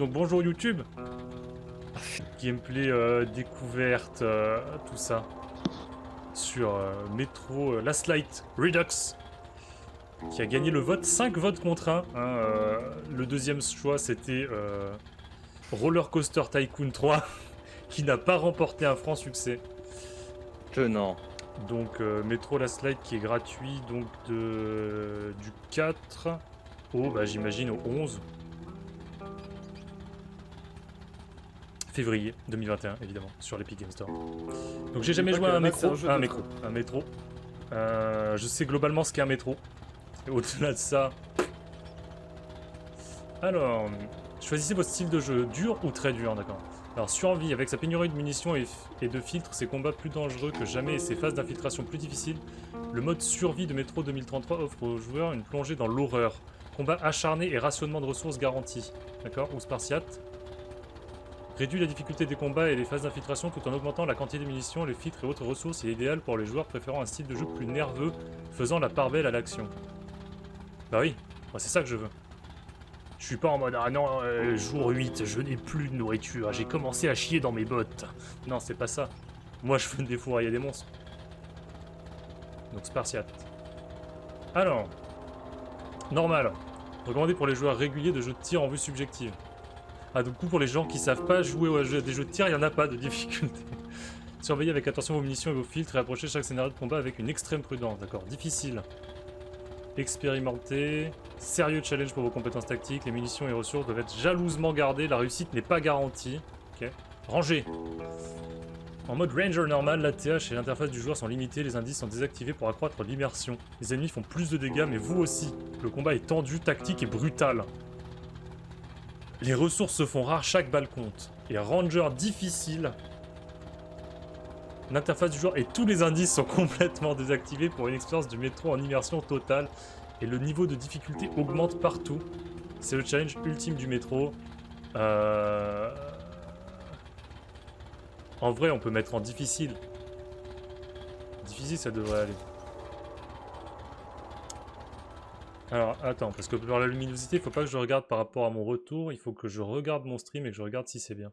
Donc bonjour YouTube. Gameplay découverte, tout ça. Sur Metro Last Light Redux. Qui a gagné le vote, 5 votes contre 1. Hein, le deuxième choix c'était Roller Coaster Tycoon 3. Qui n'a pas remporté un franc succès. Non. Donc Metro Last Light qui est gratuit donc du 4 au, bah, j'imagine au 11 février 2021 évidemment sur l'Epic Game Store. Donc j'ai jamais joué à un métro. Je sais globalement ce qu'est un métro. Et au-delà de ça... Alors, choisissez votre style de jeu, dur ou très dur, d'accord. Alors survie, avec sa pénurie de munitions et de filtres, ses combats plus dangereux que jamais et ses phases d'infiltration plus difficiles, le mode survie de Metro 2033 offre aux joueurs une plongée dans l'horreur. Combat acharné et rationnement de ressources garantis. D'accord. Ou spartiate. Réduit la difficulté des combats et les phases d'infiltration tout en augmentant la quantité de munitions, les filtres et autres ressources. Il est idéal pour les joueurs préférant un style de jeu plus nerveux, faisant la part belle à l'action. Bah oui, moi c'est ça que je veux. Je suis pas en mode, ah non, jour 8, je n'ai plus de nourriture, j'ai commencé à chier dans mes bottes. Non, c'est pas ça. Moi, je veux défourailler des monstres. Donc, spartiate. Alors, normal. Recommandé pour les joueurs réguliers de jeux de tir en vue subjective. Ah, du coup, pour les gens qui savent pas jouer à des jeux de tir, il n'y en a pas de difficulté. Surveillez avec attention vos munitions et vos filtres et approchez chaque scénario de combat avec une extrême prudence. D'accord, difficile. Expérimenté, sérieux challenge pour vos compétences tactiques, les munitions et ressources doivent être jalousement gardées, la réussite n'est pas garantie. Ok. Rangé. En mode Ranger normal, l'ATH et l'interface du joueur sont limitées, les indices sont désactivés pour accroître l'immersion. Les ennemis font plus de dégâts, mais vous aussi. Le combat est tendu, tactique et brutal. Les ressources se font rares, chaque balle compte. Et Ranger difficile. L'interface du joueur et tous les indices sont complètement désactivés pour une expérience du métro en immersion totale. Et le niveau de difficulté augmente partout. C'est le challenge ultime du métro. En vrai, on peut mettre en difficile. Difficile, ça devrait aller. Alors, attends, parce que pour la luminosité, il faut pas que je regarde par rapport à mon retour. Il faut que je regarde mon stream et que je regarde si c'est bien.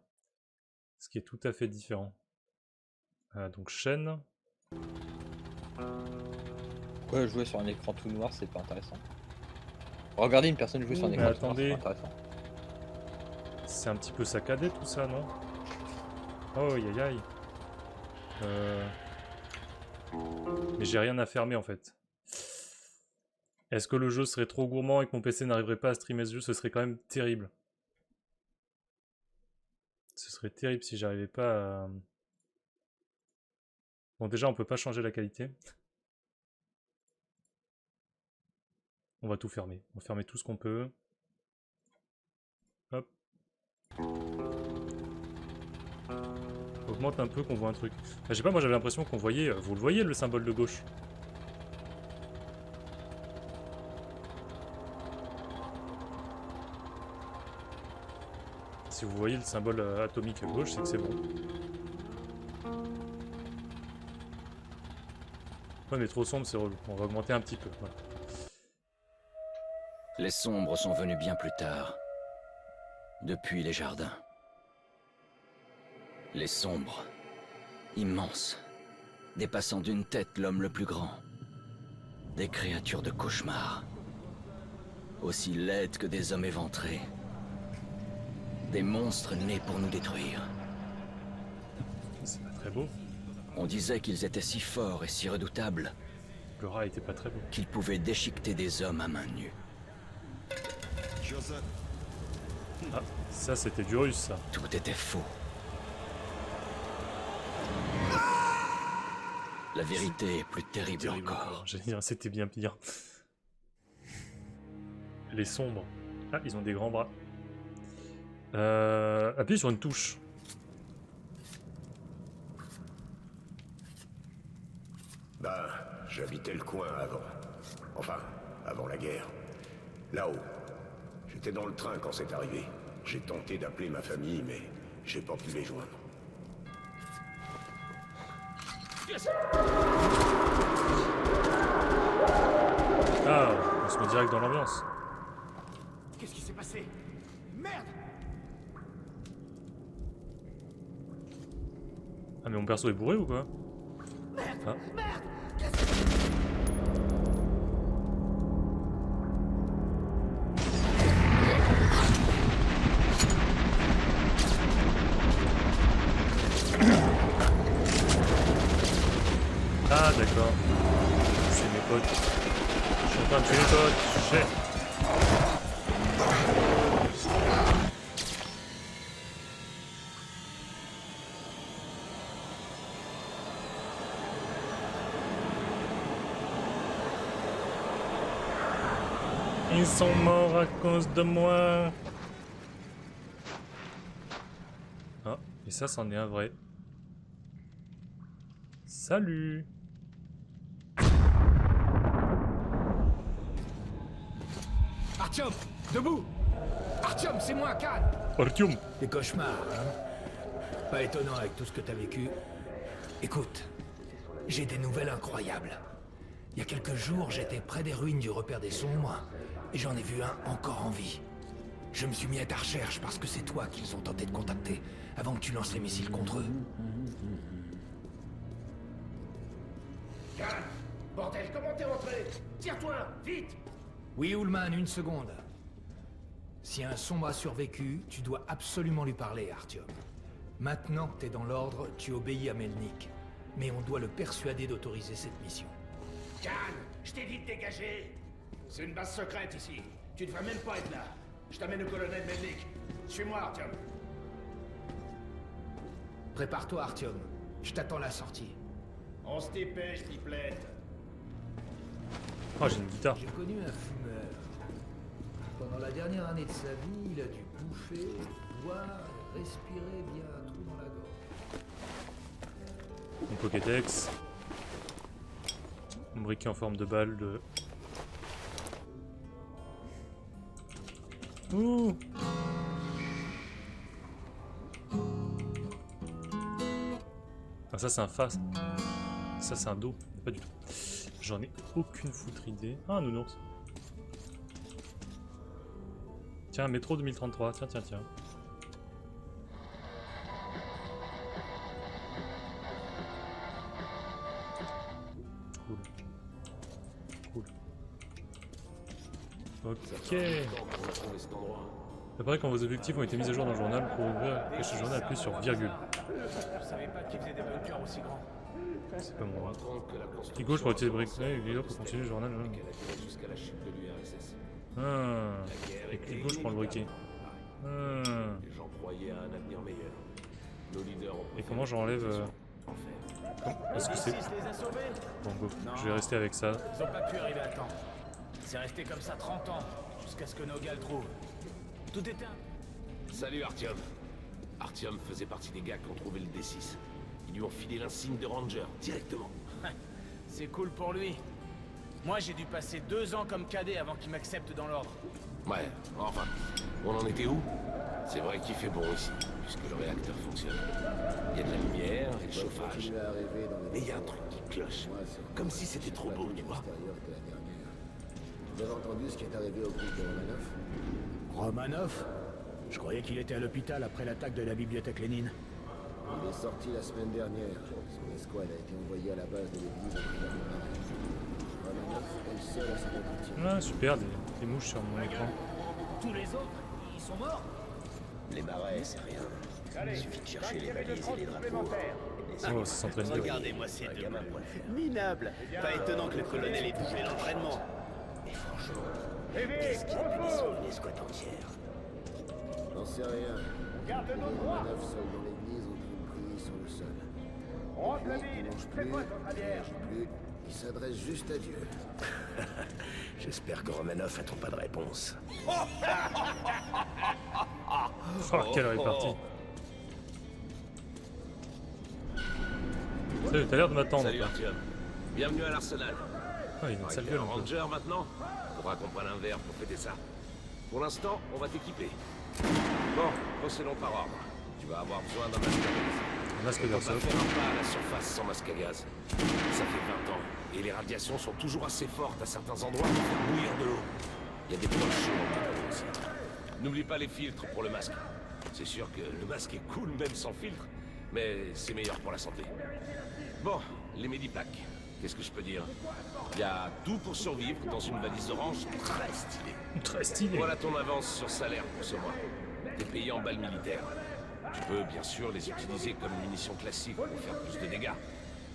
Ce qui est tout à fait différent. Donc chaîne. Ouais, jouer sur un écran tout noir, c'est pas intéressant. Regardez une personne jouer sur un écran tout noir, c'est pas intéressant. C'est un petit peu saccadé tout ça, non? Oh, aïe aïe. Mais j'ai rien à fermer en fait. Est-ce que le jeu serait trop gourmand et que mon PC n'arriverait pas à streamer ce jeu? Ce serait quand même terrible. Ce serait terrible si j'arrivais pas à... Bon, déjà, on peut pas changer la qualité. On va tout fermer. On va fermer tout ce qu'on peut. Hop. Augmente un peu qu'on voit un truc. Je sais pas, moi j'avais l'impression qu'on voyait... Vous le voyez, le symbole de gauche? Si vous voyez le symbole atomique à gauche, c'est que c'est bon. Ouais, mais trop sombre, c'est relou. On va augmenter un petit peu. Voilà. Les sombres sont venus bien plus tard. Depuis les jardins. Les sombres. Immenses. Dépassant d'une tête l'homme le plus grand. Des créatures de cauchemar. Aussi laides que des hommes éventrés. Des monstres nés pour nous détruire. C'est pas très beau. On disait qu'ils étaient si forts et si redoutables. Le rat était pas très beau. Qu'ils pouvaient déchiqueter des hommes à main nue. Ah, ça c'était du russe, ça. Tout était faux. La vérité est plus terrible encore. J'allais dire, c'était bien pire. Les sombres. Ah, ils ont des grands bras. Appuyez sur une touche. Ben, j'habitais le coin avant. Enfin, avant la guerre. Là-haut. J'étais dans le train quand c'est arrivé. J'ai tenté d'appeler ma famille, mais j'ai pas pu les joindre. Ah, on se met direct dans l'ambiance. Qu'est-ce qui s'est passé? Merde! Ah mais mon perso est bourré ou quoi? Ah. Ah d'accord. C'est mes potes. Je suis en train de tuer les potes. Chef. Ils sont morts à cause de moi. Ah, et ça, c'en est un vrai. Salut. Artyom, debout! Artyom, c'est moi, Khan! Artyom. Des cauchemars, hein? Pas étonnant avec tout ce que t'as vécu. Écoute, j'ai des nouvelles incroyables. Il y a quelques jours, j'étais près des ruines du repère des sombres, et j'en ai vu un encore en vie. Je me suis mis à ta recherche parce que c'est toi qu'ils ont tenté de contacter, avant que tu lances les missiles contre eux. Khan! Bordel, comment t'es rentré? Tire-toi, vite! Oui, Ullman, une seconde. Si un sombre a survécu, tu dois absolument lui parler, Artyom. Maintenant que t'es dans l'ordre, tu obéis à Melnik. Mais on doit le persuader d'autoriser cette mission. Khan, je t'ai dit de dégager! C'est une base secrète ici. Tu devrais même pas être là. Je t'amène au colonel Melnik. Suis-moi, Artyom. Prépare-toi, Artyom. Je t'attends à la sortie. On se dépêche, pipelette. Oh, j'ai une guitare. J'ai connu un fumeur. Pendant la dernière année de sa vie, il a dû bouffer, boire et respirer bien un trou dans la gorge. Mon Pokédex. Mon briquet en forme de balle de... Ouh. Ah ça c'est un face. Ça c'est un dos. Pas du tout. J'en ai aucune foutre idée. Ah un nounours. Tiens, métro 2033. Tiens, tiens, tiens. Cool. Cool. Ok. Après, quand vos objectifs ont été mis à jour dans le journal, pour ouvrir ce journal, appuyez sur virgule. Je savais pas qu'ils faisaient des bunkers aussi grands. C'est pas moi. Clic gauche pour utiliser le briquet, et clic droit pour continuer le journal. Ah. Et clic gauche pour le briquet. Ah. Et comment j'enlève... Est-ce que c'est... Bon go, je vais rester avec ça. Ils ont pas pu arriver à temps. C'est resté comme ça 30 ans, jusqu'à ce que Nogal trouve. Tout était un... Salut Artyom. Artyom faisait partie des gars qui ont trouvé le D6. Ils lui ont filé l'insigne de Ranger, directement. C'est cool pour lui. Moi, j'ai dû passer 2 ans comme cadet avant qu'il m'accepte dans l'ordre. Ouais, enfin, on en était où? C'est vrai qu'il fait bon ici, puisque le réacteur fonctionne. Il y a de la lumière et le chauffage. Mais il y a un truc qui cloche. Comme si c'était trop beau, tu vois. Vous avez entendu ce qui est arrivé au groupe de Romanov? Romanov? Je croyais qu'il était à l'hôpital après l'attaque de la bibliothèque Lénine. Il est sorti la semaine dernière. Son escouade a été envoyée à la base de l'église en prière de Paris. Romanov est le seul à s'en sortir. Ah super, des mouches sur mon écran. Tous les autres, ils sont morts. Les marais, c'est rien. Allez, Il suffit de chercher les valises et les drapeaux. Oh, ça s'entraîne bien. Regardez-moi ces deux minables. Pas étonnant que le colonel ait doublé l'entraînement. Et franchement, Qu'est-ce qu'il a pu descendre une escouade entière? J'en sais rien. Garde Les nos droits. Romanov seuls dans l'église ont pu prier sur le sol. Rentre la Lui, il ville. mange Fais plus, quoi ton bière? il mange plus, il s'adresse juste à Dieu. J'espère que Romanov attend pas de réponse. Oh, quelle répartie. Salut, t'as l'air de m'attendre. Salut Artyom. Bienvenue à l'Arsenal. Ah, il a une sale Ok, gueule un peu. Ranger maintenant? Faudra qu'on prenne un verre pour fêter ça. Pour l'instant, on va t'équiper. Bon, procédons par ordre. Tu vas avoir besoin d'un masque à gaz. Un masque On peut pas d'airsoft. faire un pas à la surface sans masque à gaz. Ça fait 20 ans, et les radiations sont toujours assez fortes à certains endroits pour faire bouillir de l'eau. Il y a des poils chauds en métal aussi. N'oublie pas les filtres pour le masque. C'est sûr que le masque est cool même sans filtre, mais c'est meilleur pour la santé. Bon, les médiplaques, qu'est-ce que je peux dire? Il y a tout pour survivre dans une valise orange très stylée. Très stylé. Voilà ton avance sur salaire pour ce mois. T'es payé en balles militaires. Tu peux bien sûr les utiliser comme munitions classiques pour faire plus de dégâts.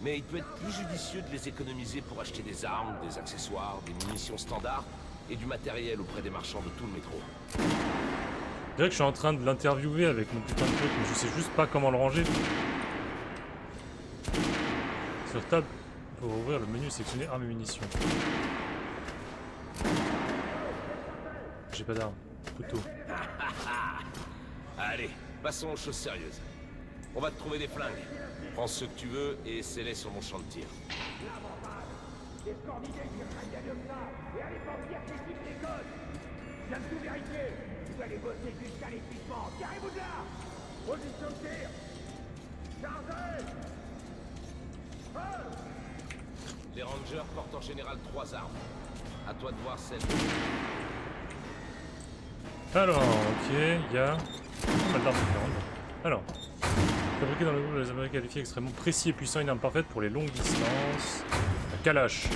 Mais il peut être plus judicieux de les économiser pour acheter des armes, des accessoires, des munitions standards et du matériel auprès des marchands de tout le métro. Je dirais que je suis en train de l'interviewer avec mon putain de truc, mais je sais juste pas comment le ranger. Sur table, pour ouvrir le menu et sélectionner armes et munitions. J'ai pas d'armes. Couteau. Allez, passons aux choses sérieuses. On va te trouver des flingues. Prends ceux que tu veux et essaie-les sur mon champ de tir. Les rangers portent en général 3 armes. À toi de voir celle. Alors, ok, il y a pas d'armes différentes. Alors, fabriqué dans le groupe, les Américains qualifiés extrêmement précis et puissant, une arme parfaite pour les longues distances. La Kalash.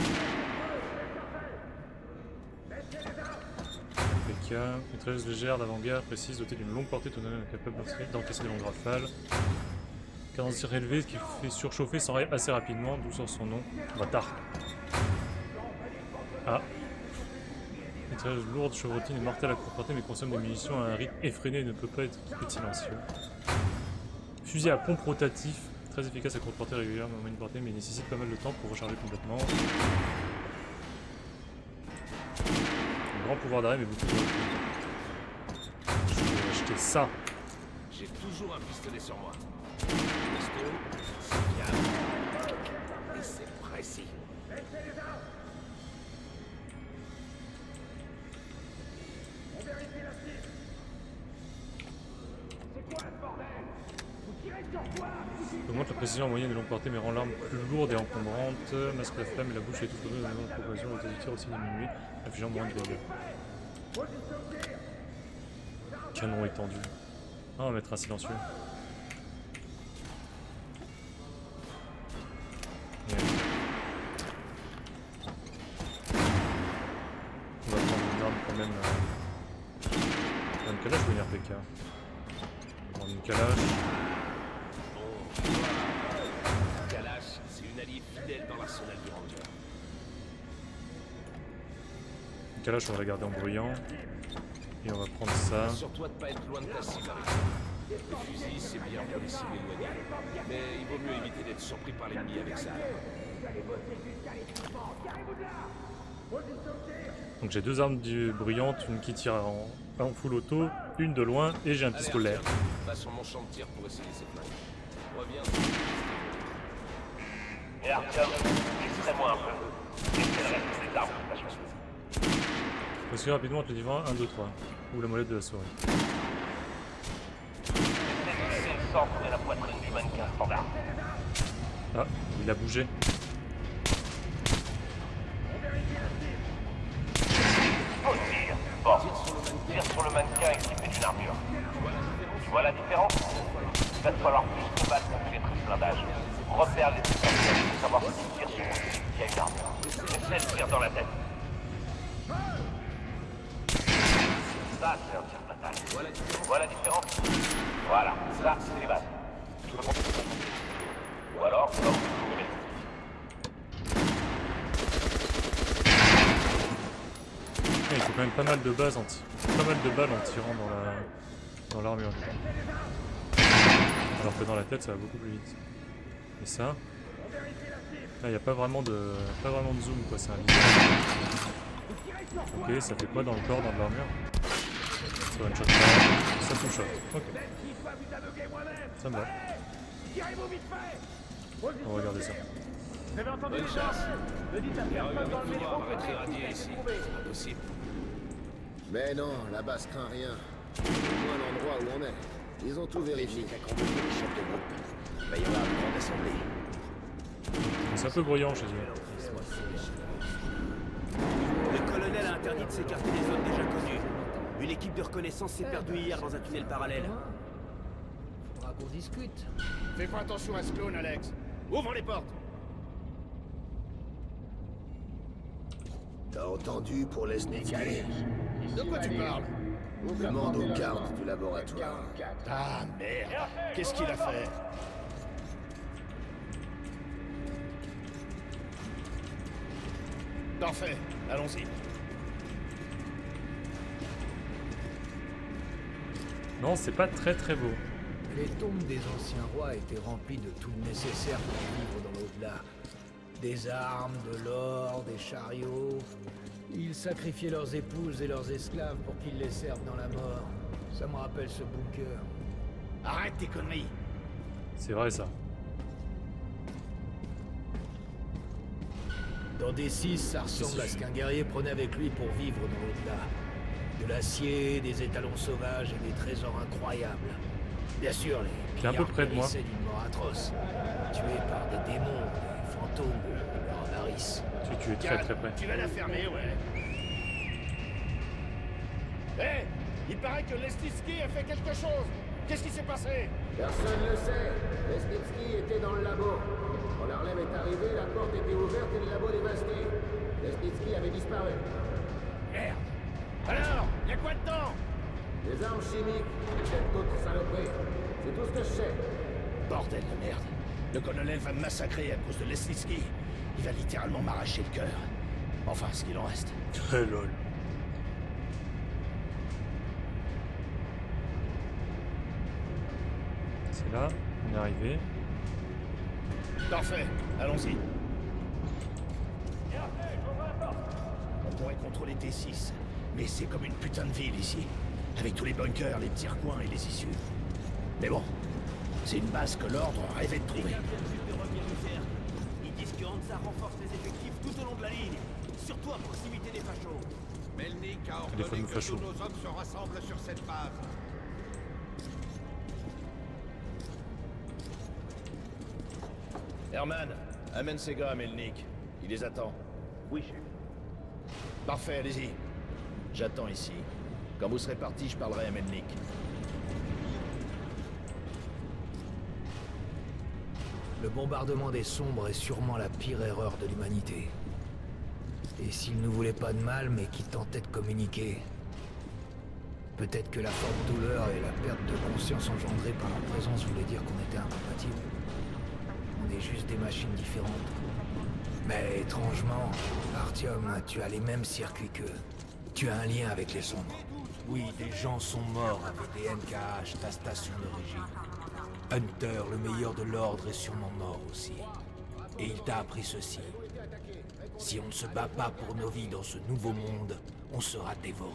PK, mitrailleuse légère d'avant-garde précise, dotée d'une longue portée autonome capable d'encaisser des longues rafales. Cadence de tir élevée qui fait surchauffer sans rail assez rapidement, d'où sort son nom. Bâtard. Ah. Mitrailleuse lourde, chevrotine et mortelle à courte portée, mais consomme des munitions à un rythme effréné et ne peut pas être silencieux. Fusil à pompe rotatif, très efficace à courte portée régulière, mais en moyenne portée, mais nécessite pas mal de temps pour recharger complètement. Un grand pouvoir d'arrêt, mais beaucoup de recul. Je vais acheter ça. J'ai toujours un pistolet sur moi. Pistolet, c'est fiable. Et c'est précis. Augmente la précision en moyenne et longue portée, mais rend l'arme plus lourde et encombrante. Masque la flamme et la bouche est tout produit dans la proportion. Le tir aussi diminué, infligeant moins de dégâts. Canon étendu. Ah, on va mettre un silencieux. On va prendre une arme quand même. Une Kalash ou une RPK? On va prendre une Kalash. Kalash, c'est une alliée fidèle dans l'arsenal du Ranger. Une Kalash, on va la garder en bruyant. Et on va prendre ça. Assure-toi de pas être loin de ta cible avec ça. Le fusil, c'est bien pour les cibles éloignées. Mais il vaut mieux éviter d'être surpris par l'ennemi avec ça. Donc j'ai 2 armes bruyantes, une qui tire en full auto, une de loin, et j'ai un pistolet. Va sur mon champ de tir pour essayer ces flingues. Reviens. Et Artyom, distrais-moi un peu. Laissez les armes, la chose. Parce rapidement entre le divan 1, 2, 3. Ou la molette de la souris. C'est le centre de la poitrine du mannequin standard. Ah, il a bougé. Faut tir. Bon, tire sur le mannequin équipé d'une armure. Tu vois la différence? Il va te falloir plus de balles pour pénétrer ce blindage. Repère les essentiels pour savoir si tu tires sur qui a une armure. Essaie de tirer dans la tête. Ça, c'est un tir fatal. Voilà la différence. Voilà, ça, c'est les bases. Tu peux monter. Ou alors, non, Il faut quand même pas mal de balles en tirant dans l'armure. Alors que dans la tête ça va beaucoup plus vite. Et ça, là il n'y a pas vraiment de zoom quoi, c'est un viseur. Ok, ça fait quoi dans le corps, dans de l'armure? Ça one shot là, ça two shot. Ok. Ça me va. On va regarder ça. Bonne chance. Ne dites à personne dans le métro que tu es ici. C'est impossible. Mais non, la base craint rien. Au moins l'endroit où on est. Ils ont tout vérifié. T'as convoqué les chefs de groupe. Va y avoir une grande assemblée. C'est un peu bruyant chez eux. Le colonel a interdit de s'écarter des zones déjà connues. Une équipe de reconnaissance s'est perdue hier dans un tunnel parallèle. qu'on discute. Fais pas attention à ce clone, Alex. Ouvre les portes. T'as entendu pour les Snitsky? De quoi tu parles? Demande aux gardes du laboratoire. Ah merde. Qu'est-ce qu'il a fait? Parfait. Allons-y. Non, c'est pas très beau. Les tombes des anciens rois étaient remplies de tout le nécessaire pour vivre dans l'au-delà. Des armes, de l'or, des chariots. Ils sacrifiaient leurs épouses et leurs esclaves pour qu'ils les servent dans la mort. Ça me rappelle ce bunker. Arrête tes conneries. C'est vrai ça. Dans D6, ça ressemble à ce qu'un guerrier prenait avec lui pour vivre dans l'au-delà. De l'acier, des étalons sauvages et des trésors incroyables. Bien sûr, les T'es un peu près de moi. périssaient d'une mort atroce, tués par des démons, des fantômes, leur avarice. Tu es très près. Tu vas la fermer, ouais. Hé, il paraît que Lesnitsky a fait quelque chose. Qu'est-ce qui s'est passé? Personne ne le sait. Lesnitsky était dans le labo. Quand l'Harlem est arrivé, la porte était ouverte et le labo dévasté. Lesnitsky avait disparu. Merde. Alors, y a quoi dedans? Des armes chimiques, peut-être d'autres saloperies. C'est tout ce que je sais. Bordel de merde. Le colonel va me massacrer à cause de Lesnitsky. Il va littéralement m'arracher le cœur. Enfin, ce qu'il en reste. Lol. C'est là, on est arrivé. Parfait, allons-y. On pourrait contrôler T6, mais c'est comme une putain de ville ici. Avec tous les bunkers, les petits recoins et les issues. Mais bon, c'est une base que l'ordre rêvait de trouver. Ils disent que Hansa renforce les effectifs tout au long de la ligne, surtout à proximité des fachos. Melnik a Les ordonné fameux que fachos. tous nos hommes se rassemblent sur cette base. Herman, amène ces gars à Melnik. Il les attend. Oui, chef. Parfait, allez-y. J'attends ici. Quand vous serez partis, je parlerai à Melnik. Le bombardement des Sombres est sûrement la pire erreur de l'humanité. Et s'ils ne voulaient pas de mal, mais qui tentaient de communiquer... Peut-être que la forte douleur et la perte de conscience engendrée par leur présence voulaient dire qu'on était incompatibles. On est juste des machines différentes. Mais étrangement, Artyom, tu as les mêmes circuits qu'eux. Tu as un lien avec les Sombres. Oui, des gens sont morts avec des NKH, ta station d'origine. Hunter, le meilleur de l'ordre, est sûrement mort aussi. Et il t'a appris ceci. Si on ne se bat pas pour nos vies dans ce nouveau monde, on sera dévoré.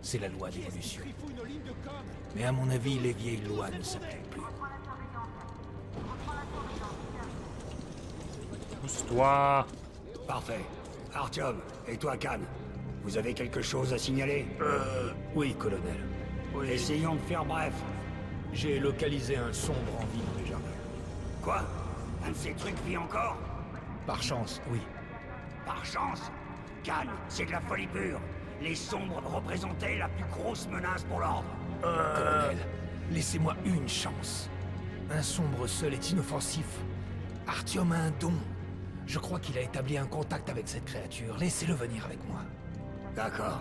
C'est la loi d'évolution. Mais à mon avis, les vieilles lois ne s'appliquent plus. Pousse-toi. Parfait. Artyom, et toi, Khan, vous avez quelque chose à signaler? Oui, colonel. Essayons de faire bref. J'ai localisé un sombre en vie dans les jardins. Quoi? Un de ces trucs vit encore? Par chance, oui. Par chance? Khan, c'est de la folie pure. Les Sombres représentaient la plus grosse menace pour l'ordre. Colonel, laissez-moi une chance. Un sombre seul est inoffensif. Artyom a un don. Je crois qu'il a établi un contact avec cette créature. Laissez-le venir avec moi. D'accord.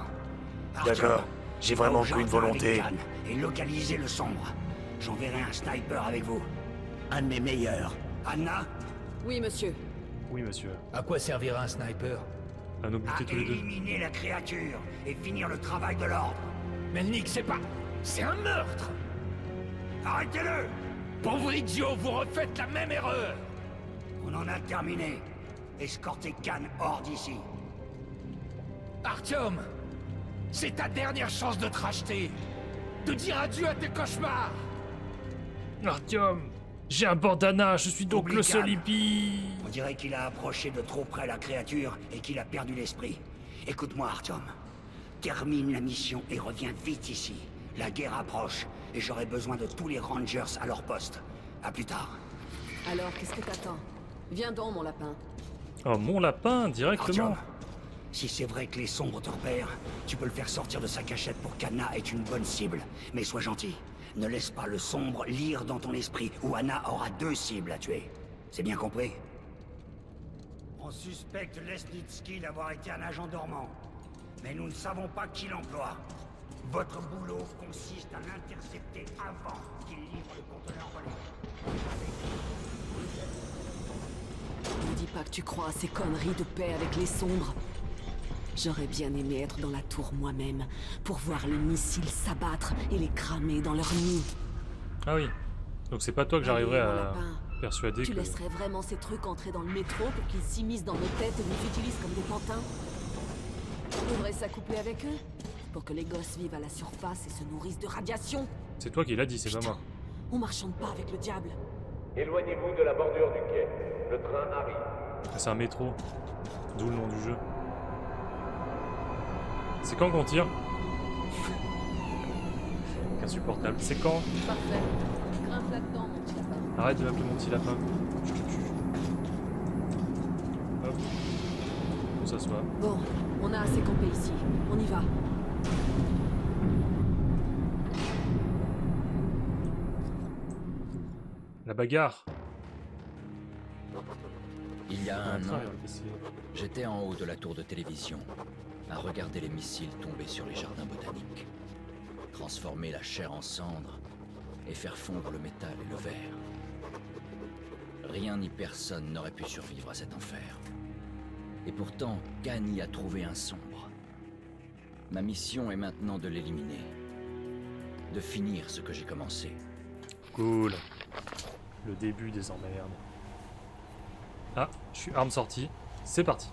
D'accord. J'ai vraiment qu'une volonté. Khan et localiser le Sombre. J'enverrai un sniper avec vous. Un de mes meilleurs. Anna? Oui, monsieur. Oui, monsieur. À quoi servira un sniper? À nous buter tous les deux. Éliminer la créature et finir le travail de l'ordre. Melnik, c'est pas... C'est un meurtre! Arrêtez-le! Pauvre idiot, vous refaites la même erreur! On en a terminé. Escortez Khan hors d'ici. Artyom! C'est ta dernière chance de te racheter! De dire adieu à tes cauchemars! Artyom, j'ai un bandana, je suis donc Oublie le seul Khan. hippie. On dirait qu'il a approché de trop près la créature et qu'il a perdu l'esprit. Écoute-moi, Artyom. Termine la mission et reviens vite ici. La guerre approche et j'aurai besoin de tous les Rangers à leur poste. À plus tard. Alors, qu'est-ce que t'attends? Viens donc, mon lapin. Oh, mon lapin, directement. Artyom, si c'est vrai que les Sombres te repèrent, tu peux le faire sortir de sa cachette pour qu'Anna ait une bonne cible. Mais sois gentil. Ne laisse pas le sombre lire dans ton esprit, ou Anna aura 2 cibles à tuer. C'est bien compris? On suspecte Lesnitsky d'avoir été un agent dormant. Mais nous ne savons pas qui l'emploie. Votre boulot consiste à l'intercepter avant qu'il livre le conteneur volé. Ne dis pas que tu crois à ces conneries de paix avec les sombres. J'aurais bien aimé être dans la tour moi-même, pour voir les missiles s'abattre et les cramer dans leur nid. Ah oui. Donc c'est pas toi que j'arriverai Allez, mon à lapin. persuader Tu que... laisserais vraiment ces trucs entrer dans le métro pour qu'ils s'immiscent dans nos têtes et nous utilisent comme des pantins? On devrait s'accoupler avec eux, pour que les gosses vivent à la surface et se nourrissent de radiation. C'est toi qui l'as dit, c'est pas moi. On marchande pas avec le diable. Éloignez-vous de la bordure du quai. Le train arrive. C'est un métro. D'où le nom du jeu. C'est quand qu'on tire? Insupportable. C'est quand? Parfait. Grimpe là-dedans, mon petit lapin. Arrête de m'appeler mon petit lapin. Je te tue. Hop. On s'assoit. Bon, on a assez campé ici. On y va. La bagarre. Il y a un Ah, an, ici. j'étais en haut de la tour de télévision, à regarder les missiles tomber sur les jardins botaniques, transformer la chair en cendres et faire fondre le métal et le verre. Rien ni personne n'aurait pu survivre à cet enfer. Et pourtant, Kani a trouvé un sombre. Ma mission est maintenant de l'éliminer, de finir ce que j'ai commencé. Cool. Le début des emmerdes. Ah, je suis arme sortie. C'est parti.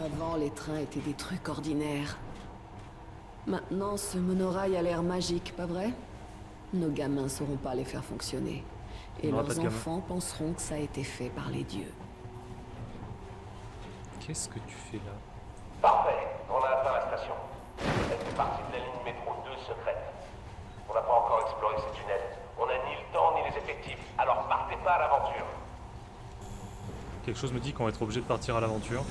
Avant, les trains étaient des trucs ordinaires. Maintenant, ce monorail a l'air magique, pas vrai? Nos gamins sauront pas les faire fonctionner. Et On aura pas leurs de gamins. enfants penseront que ça a été fait par les dieux. Qu'est-ce que tu fais là? Parfait. On a atteint la station. Elle fait partie de la ligne métro 2 secrète. On n'a pas encore exploré ces tunnels. On n'a ni le temps ni les effectifs. Alors partez pas à l'aventure. Quelque chose me dit qu'on va être obligé de partir à l'aventure.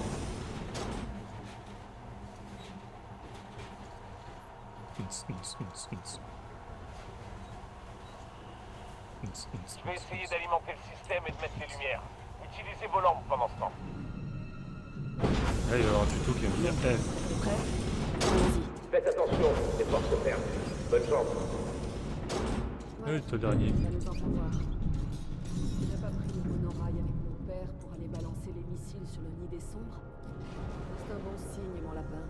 Je vais essayer d'alimenter le système et de mettre les lumières. Utilisez vos lampes pendant ce temps. Là, il va y avoir un tuto qui va me dire T'es prêt? Allons-y. Faites attention, les portes se ferment. Bonne chance. le dernier. Ça nous en faut voir. J'ai pas pris le monorail avec mon père pour aller balancer les missiles sur le nid des sombres. C'est un bon signe, mon lapin.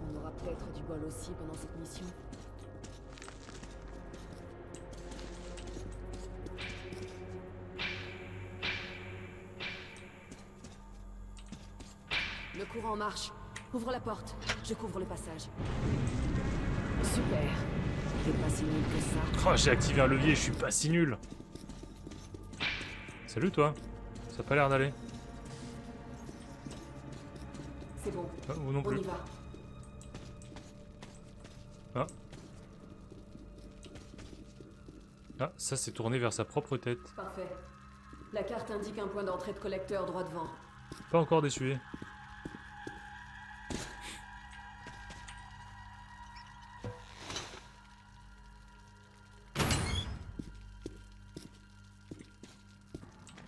On aura peut-être du bol aussi pendant cette mission. Le courant marche. Ouvre la porte. Je couvre le passage. Super. T'es pas si nul que ça. Oh, j'ai activé un levier, je suis pas si nul. Salut toi. Ça a pas l'air d'aller. C'est bon. Ah, vous non On plus. y va. Ah. Ah, ça c'est tourné vers sa propre tête. Parfait. La carte indique un point d'entrée de collecteur droit devant. Pas encore déçu.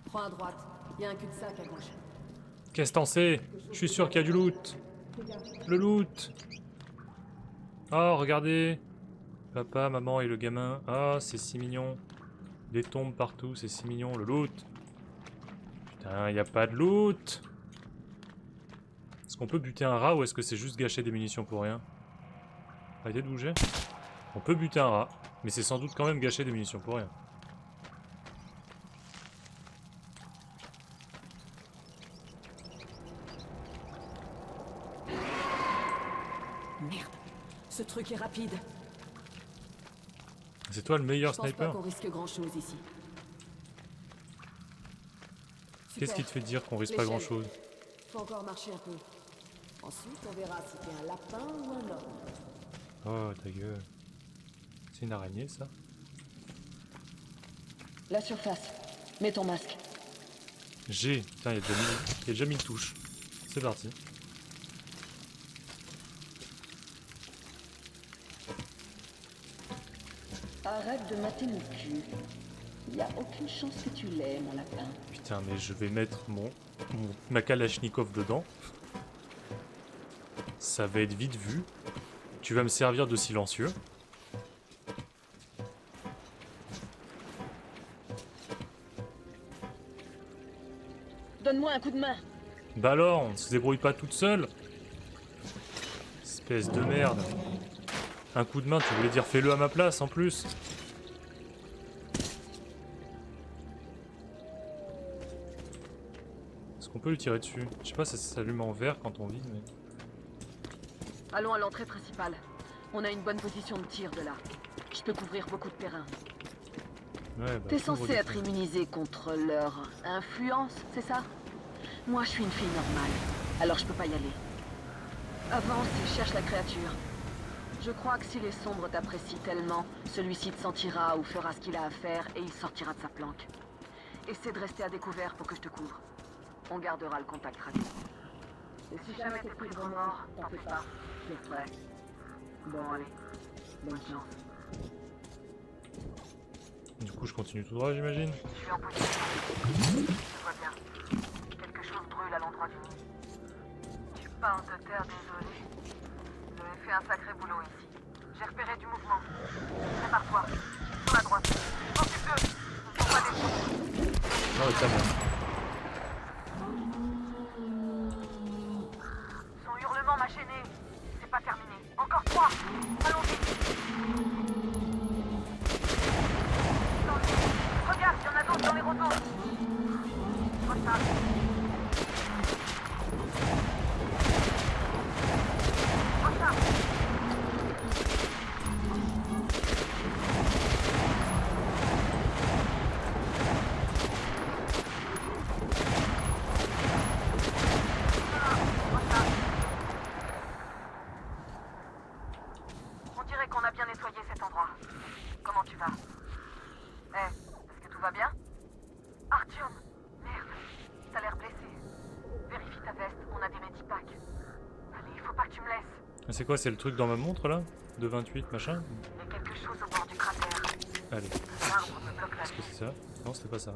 Prends à droite. Il y a un cul-de-sac à gauche. Qu'est-ce que t'en sais? Je suis sûr qu'il y a du loot. Le loot. Oh, regardez. Papa, maman et le gamin. Ah, c'est si mignon. Des tombes partout, c'est si mignon. Le loot. Putain, y a pas de loot. Est-ce qu'on peut buter un rat ou est-ce que c'est juste gâcher des munitions pour rien? Arrêtez de bouger. On peut buter un rat, mais c'est sans doute quand même gâcher des munitions pour rien. Merde. Ce truc est rapide. C'est toi le meilleur Je pense pas sniper? qu'on risque grand-chose ici. Qu'est-ce qui te fait dire qu'on risque pas L'échelle. grand-chose? Faut encore marcher un peu. Ensuite, on verra si t'es un lapin ou un homme. Oh, ta gueule. C'est une araignée, ça? La surface. Mets ton masque. G. Putain, il y a déjà 1000 touches. C'est parti. Arrête de mater mon cul. Y a aucune chance que tu l'aies, mon lapin. Putain, mais je vais mettre ma Kalachnikov dedans. Ça va être vite vu. Tu vas me servir de silencieux. Donne-moi un coup de main. Bah alors, on se débrouille pas toute seule. Espèce de merde. Un coup de main, tu voulais dire fais-le à ma place en plus. Est-ce qu'on peut lui tirer dessus? Je sais pas, ça s'allume en vert quand on vise, mais... Allons à l'entrée principale. On a une bonne position de tir de là. Je peux couvrir beaucoup de terrain. Ouais, bah, T'es censé être immunisé contre leur influence, c'est ça? Moi, je suis une fille normale, alors je peux pas y aller. Avance et cherche la créature. Je crois que si les sombres t'apprécient tellement, celui-ci te sentira ou fera ce qu'il a à faire et il sortira de sa planque. Essaie de rester à découvert pour que je te couvre. On gardera le contact radio. Et si jamais t'es pris de remords, t'en fais pas. Je le ferai. Bon, allez. Bonne chance. Du coup, je continue tout droit, j'imagine. Je suis en position. Je vois bien. Quelque chose brûle à l'endroit du nid. Tu parles de terre désolée. Vous avez fait un sacré boulot ici. J'ai repéré du mouvement. Prépare-toi. Sur la droite. Occupe-le. On voit des choses. Non, mais ça va. Son hurlement m'a gêné. C'est pas terminé. Encore 3. Allons-y. Regarde, il y en a d'autres dans les roseaux. Je vois ça. Je vois ça. On dirait qu'on a bien nettoyé cet endroit. Comment tu vas? Est-ce que tout va bien? Artyom! Merde, t'as l'air blessé. Vérifie ta veste, on a des medipacks. Allez, il faut pas que tu me laisses. C'est quoi, c'est le truc dans ma montre là? De 28 machin? Il y a quelque chose au bord du cratère. Allez. L'arbre me bloque la Est-ce que c'est ça? Non, c'était pas ça.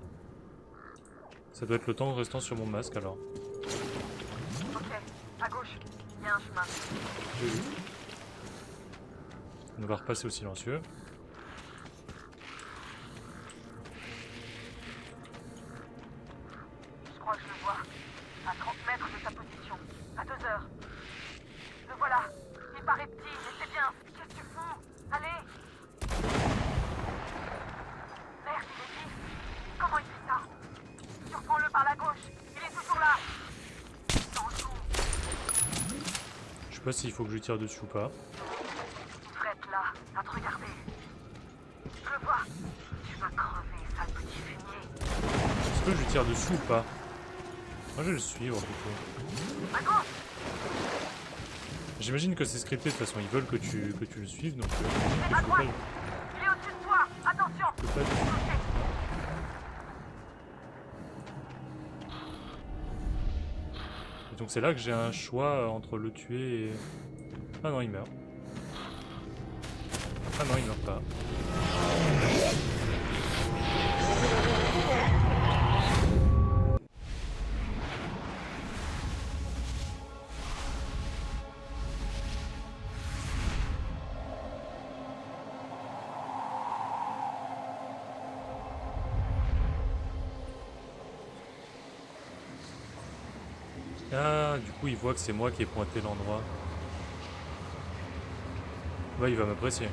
Ça doit être le temps restant sur mon masque alors. Ok, à gauche, il y a un chemin. Oui. On va repasser au silencieux. Je crois que je le vois. À 30 mètres de sa position. À 2 heures. Le voilà. Il paraît petit, mais c'est bien. Qu'est-ce que tu fous? Allez. Merde, il est vif. Comment il fait ça? Surprends-le par la gauche. Il est toujours là. Dans le coup. Je sais pas s'il faut que je lui tire dessus ou pas. Il devrait être là, à te regarder. Je le vois. Tu vas crever, sale petit fumier. Est-ce que je lui tire dessus ou pas? Moi je vais le suivre plutôt. À gauche. J'imagine que c'est scripté de toute façon, ils veulent que tu le suives donc À droite. Il est au-dessus de toi. Attention. je peux pas le- Et donc c'est là que j'ai un choix entre le tuer et... Ah non, il meurt. Ah non, il meurt pas. Ah, du coup, il voit que c'est moi qui ai pointé l'endroit. Ouais, il va m'apprécier.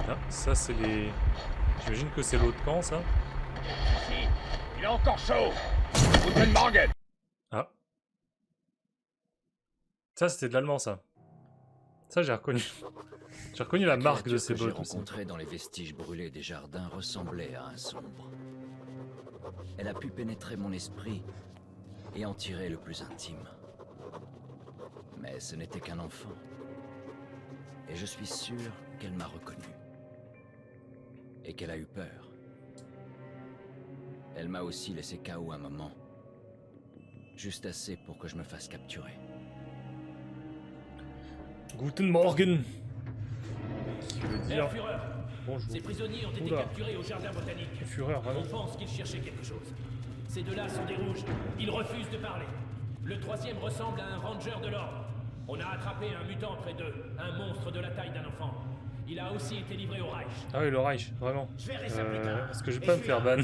Ah, ça c'est les... J'imagine que c'est l'autre camp, ça. Ici, il est encore chaud. Guten Morgen. Ah. Ça, c'était de l'allemand, ça. Ça, j'ai reconnu. J'ai reconnu la marque de ces que j'ai bottes aussi. rencontrée dans les vestiges brûlés des jardins ressemblait à un sombre. Elle a pu pénétrer mon esprit et en tirer le plus intime. Mais ce n'était qu'un enfant. Et je suis sûr qu'elle m'a reconnu. Et qu'elle a eu peur. Elle m'a aussi laissé KO un moment. Juste assez pour que je me fasse capturer. Guten Morgen. Qui veut dire... Führer, bonjour. ces prisonniers ont été capturés au jardin botanique. Führer, vraiment. On pense qu'ils cherchaient quelque chose. Ces deux-là sont des rouges. Ils refusent de parler. Le troisième ressemble à un ranger de l'ordre. On a attrapé un mutant près d'eux, un monstre de la taille d'un enfant. Il a aussi été livré au Reich. Ah oui, le Reich, vraiment. Je verrai ça plus tard. Est-ce que je vais pas me faire ban?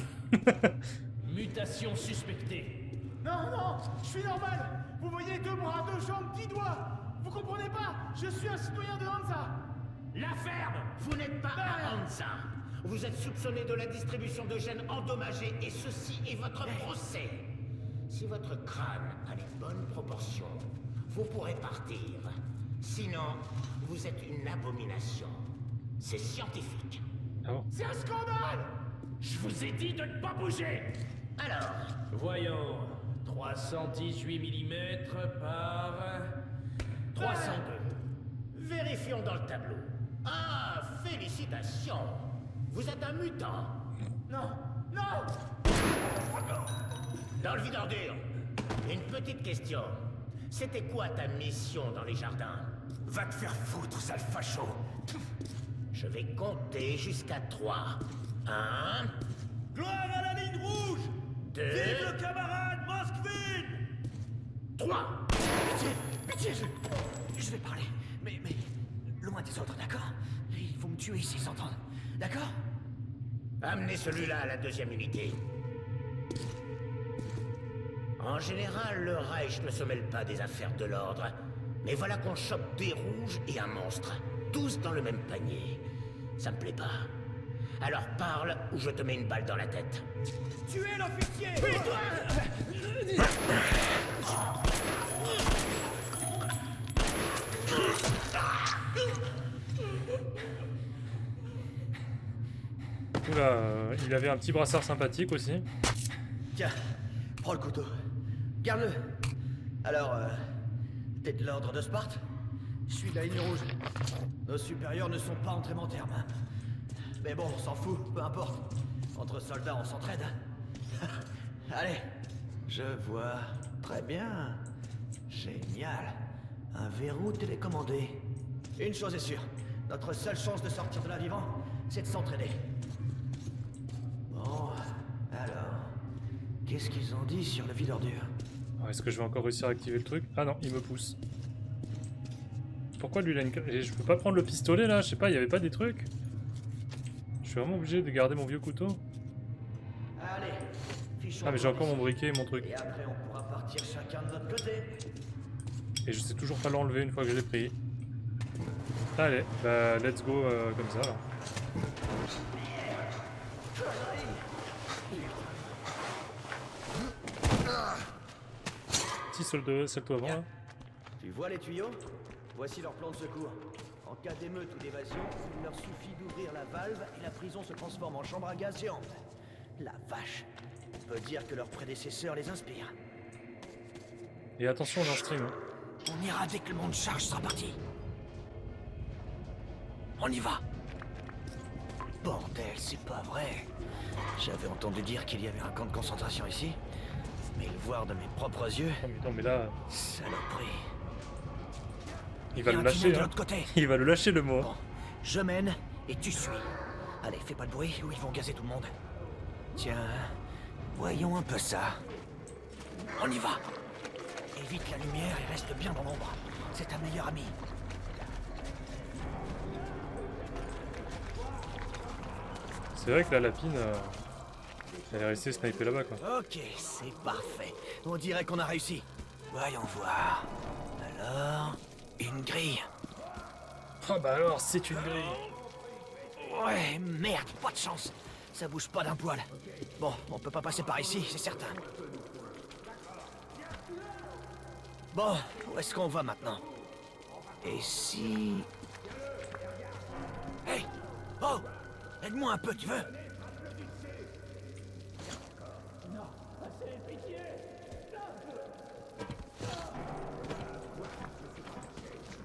Mutation suspectée. Non, non, je suis normal. Vous voyez 2 bras, 2 jambes, 10 doigts. Vous comprenez pas? Je suis un citoyen de Hansa. La ferme! Vous n'êtes pas à Hansa. Vous êtes soupçonné de la distribution de gènes endommagés et ceci est votre procès. Si votre crâne a les bonnes proportions, vous pourrez partir. Sinon, vous êtes une abomination. C'est scientifique. Ah bon? C'est un scandale! Je vous ai dit de ne pas bouger. Alors, voyons. 318 mm par 302. Vérifions dans le tableau. Ah, félicitations. Vous êtes un mutant. Non, non! Dans le vide-ordure, une petite question. C'était quoi ta mission dans les jardins? Va te faire foutre, sale facho! Je vais compter jusqu'à 3. 1... Gloire à la ligne rouge! 2... Vive le camarade Moskvin! 3... Pitié, je vais parler. Mais loin des autres, d'accord? Il faut me tuer ici, s'entendre. D'accord? Amenez celui-là à la 2e unité. En général, le Reich ne se mêle pas des affaires de l'ordre. Mais voilà qu'on chope des rouges et un monstre. Tous dans le même panier. Ça me plaît pas. Alors parle ou je te mets une balle dans la tête. Tuez l'officier! Oula, il avait un petit brassard sympathique aussi. Tiens, prends le couteau. Garde-le. Alors, t'es de l'ordre de Sparte? Je suis de la ligne rouge. Nos supérieurs ne sont pas entrés en terme. Hein. Mais bon, on s'en fout, peu importe. Entre soldats, on s'entraide. Allez, je vois. Très bien. Génial. Un verrou télécommandé. Une chose est sûre. Notre seule chance de sortir de là vivant, c'est de s'entraîner. Bon, alors... Qu'est-ce qu'ils ont dit sur le vide-ordure? Est-ce que je vais encore réussir à activer le truc? Ah non, il me pousse. Pourquoi lui, il a une... Je peux pas prendre le pistolet là? Je sais pas, il y avait pas des trucs? Je suis vraiment obligé de garder mon vieux couteau? Allez, ah mais j'ai encore mon briquet et mon truc. Et après on pourra partir chacun de notre côté. Et je sais toujours pas l'enlever une fois que je l'ai pris. Allez, bah let's go comme ça alors. Petit solde-toi avant là. Tu vois les tuyaux? Voici leur plan de secours. En cas d'émeute ou d'évasion, il leur suffit d'ouvrir la valve et la prison se transforme en chambre à gaz géante. La vache. On peut dire que leurs prédécesseurs les inspirent. Et attention, on en stream. Hein. On ira dès que le monde charge sera parti. On y va. Bordel, c'est pas vrai. J'avais entendu dire qu'il y avait un camp de concentration ici. Mais le voir de mes propres yeux... Oh, mais non, mais là... Saloperie. Il va le lâcher, hein. Il va le lâcher, le mot. Bon, je mène et tu suis. Allez, fais pas de bruit ou ils vont gazer tout le monde. Tiens, voyons un peu ça. On y va. Évite la lumière et reste bien dans l'ombre. C'est ta meilleure amie. C'est vrai que la lapine... elle est restée snipée là-bas, quoi. Ok, c'est parfait. On dirait qu'on a réussi. Voyons voir. Alors... Une grille. Ah bah alors, c'est une grille. Ouais, merde, pas de chance. Ça bouge pas d'un poil. Bon, on peut pas passer par ici, c'est certain. Bon, où est-ce qu'on va maintenant? Et si... Hey! Oh! Aide-moi un peu, tu veux?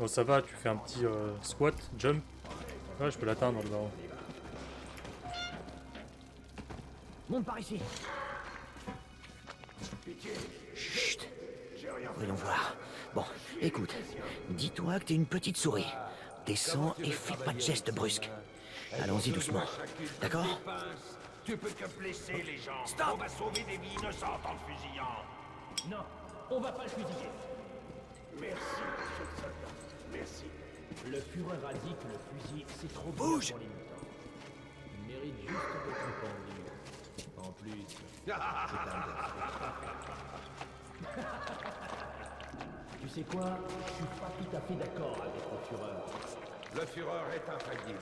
Bon, ça va, tu fais un petit squat, jump. Ouais, je peux l'atteindre le baron. Monte par ici. Chut. Voyons voir. Bon, écoute. Dis-toi que t'es une petite souris. Descends et fais pas de gestes brusques. Allons-y doucement. D'accord? Tu peux te blesser les gens. Stop. On va sauver des vies innocentes en le fusillant. Non, on va pas le fusiller. Merci, monsieur le soldat. Merci. Le Führer a dit que le fusil, c'est trop Bouge dur pour les mutants. Il mérite juste d'être pendu. En plus, c'est un Tu sais quoi? Je suis pas tout à fait d'accord avec le Führer. Le Führer est infaillible.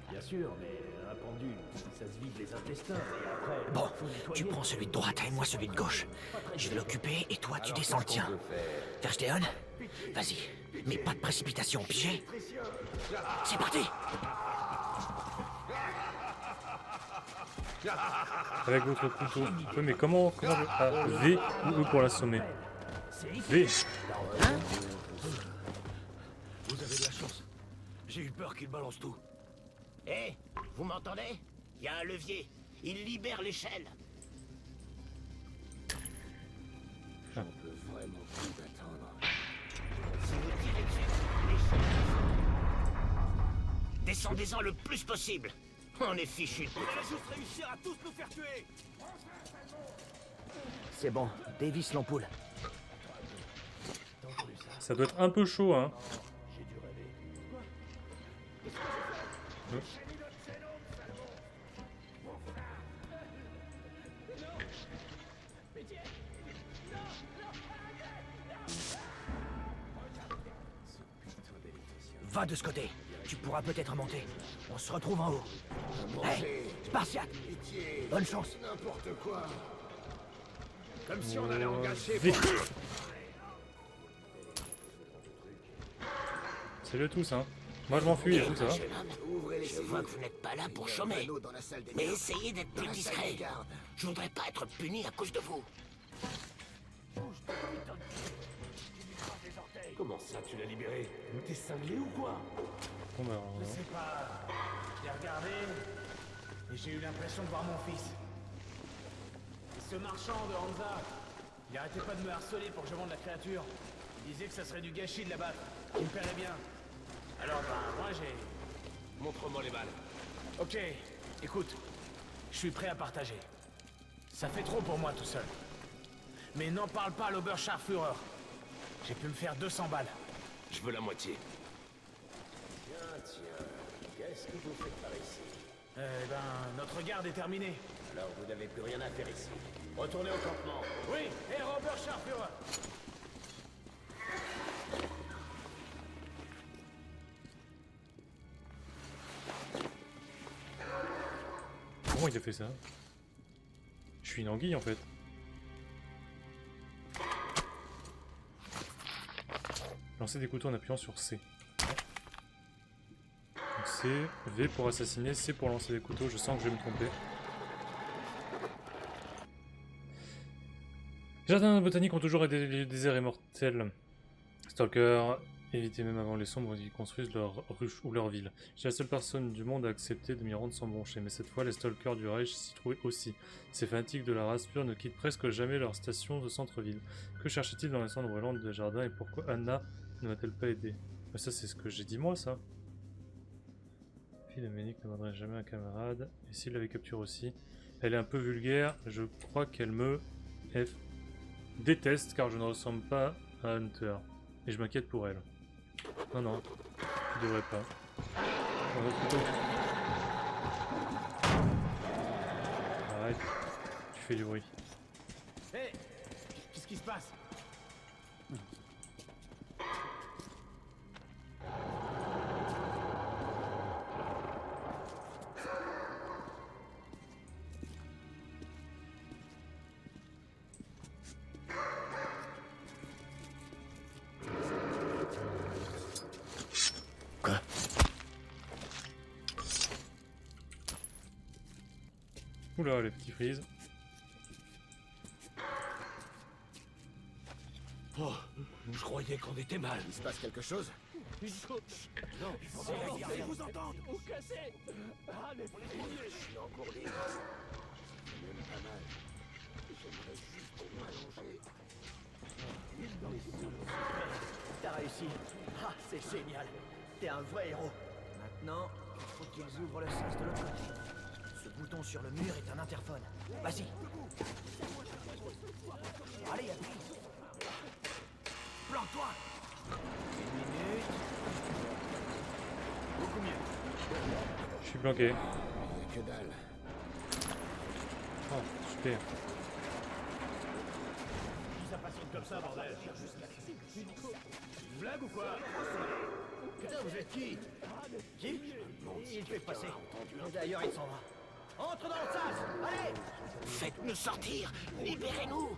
Bien sûr, mais un pendu, ça se vide les intestins et après... Bon, faut nettoyer. tu prends celui de droite et moi celui de gauche. Je vais l'occuper et toi tu descends le tien. Versteon? Vas-y, mais pas de précipitation, pigé? C'est parti! Avec votre couteau. Oui, mais comment je... Ah, V ou E pour l'assommer? V. Hein? Vous avez de la chance. J'ai eu peur qu'il balance tout. Hé, vous m'entendez? Il y a un levier. Il libère l'échelle. J'en peux vraiment plus d'attendre. Si vous tirez dessus, l'échelle... Descendez-en le plus possible. On est fichus de tout. On va juste réussir à tous nous faire tuer. C'est bon, dévisse l'ampoule. Ça doit être un peu chaud, hein. Va de ce côté. Tu pourras peut-être monter. On se retrouve en haut. Hey, Spartiate! Bonne chance. N'importe quoi. Comme si on allait en gâcher. Salut à tous, hein. Moi je m'enfuis et tout, ça va. Je vois que vous n'êtes pas là pour chômer. Mais essayez d'être plus discret. Je voudrais pas être puni à cause de vous. Comment ça, tu l'as libéré? T'es cinglé ou quoi? Bon, bah, Je sais pas. J'ai regardé et j'ai eu l'impression de voir mon fils. Et ce marchand de Hansa, il arrêtait pas de me harceler pour que je vende la créature. Il disait que ça serait du gâchis de la battre. Il me paierait bien. Alors moi j'ai... Montre-moi les balles. Ok, écoute. Je suis prêt à partager. Ça fait trop pour moi tout seul. Mais n'en parle pas à l'Oberscharführer. J'ai pu me faire 200 balles. Je veux la moitié. Tiens, qu'est-ce que vous faites par ici? Eh ben, notre garde est terminée. Alors vous n'avez plus rien à faire ici. Retournez au campement. Oui, et Oberscharführer. comment il a fait ça? Je suis une anguille en fait. Lancer des couteaux en appuyant sur C. Donc C, V pour assassiner, C pour lancer des couteaux. Je sens que je vais me tromper. Les jardins botaniques ont toujours été des déserts immortels. Stalker, évitez même avant les sombres qui construisent leur ruche ou leur ville. J'ai la seule personne du monde à accepter de m'y rendre sans broncher, mais cette fois les Stalkers du Reich s'y trouvaient aussi. Ces fanatiques de la race pure ne quittent presque jamais leur station de centre-ville. Que cherchent-ils dans les cendres brûlantes des jardins et pourquoi Anna ne m'a-t-elle pas aidé? Mais ça c'est ce que j'ai dit moi ça. Fille de Ménic ne m'adresse jamais un camarade, et s'il l'avait capturé aussi. Elle est un peu vulgaire, je crois qu'elle me déteste car je ne ressemble pas à Hunter. Et je m'inquiète pour elle. Non, non, tu devrais pas. Arrête, tu fais du bruit. Hé, hey, qu'est-ce qui se passe? Oula, les petits frises. Oh, je croyais qu'on était mal. Il se passe quelque chose? Non, vous entendre. Vous cassez. Je suis engourdi. C'est même pas mal. J'aimerais juste m'allonger. T'as réussi. Ah, c'est génial. T'es un vrai héros. Maintenant, il faut qu'ils ouvrent le sas de l'autre côté. Ce bouton sur le mur est un interphone. Vas-y. Allez, appuie. Plante-toi. Une minute. Beaucoup mieux. Je suis bloqué. Que dalle. Oh, super. Ça passionne comme ça, bordel. Une blague ou quoi? Putain, vous êtes qui? Qui? Il fait passer. D'ailleurs, il s'en va. Entre dans le sas. Allez. Faites-nous sortir. Libérez-nous.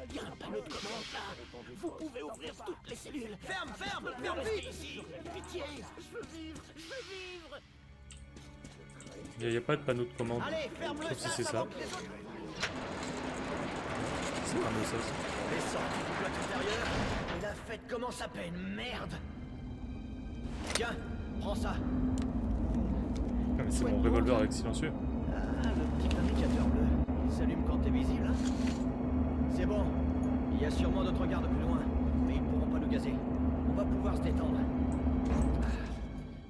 Il y a un panneau de commande là. Vous pouvez ouvrir toutes les cellules. Ferme vite. Ici. Pitié. Je veux vivre. Il n'y a pas de panneau de commande. Allez, ferme le Sauf si sas c'est ça. avant que les autres... C'est pas ça. On est sorti du bloc intérieur et la fête commence à peine. Merde. Tiens, prends ça. Ah, mais c'est mon revolver avec silencieux. Ah, le petit indicateur bleu. Il s'allume quand t'es visible. C'est bon. Il y a sûrement d'autres gardes plus loin. Mais ils pourront pas nous gazer. On va pouvoir se détendre.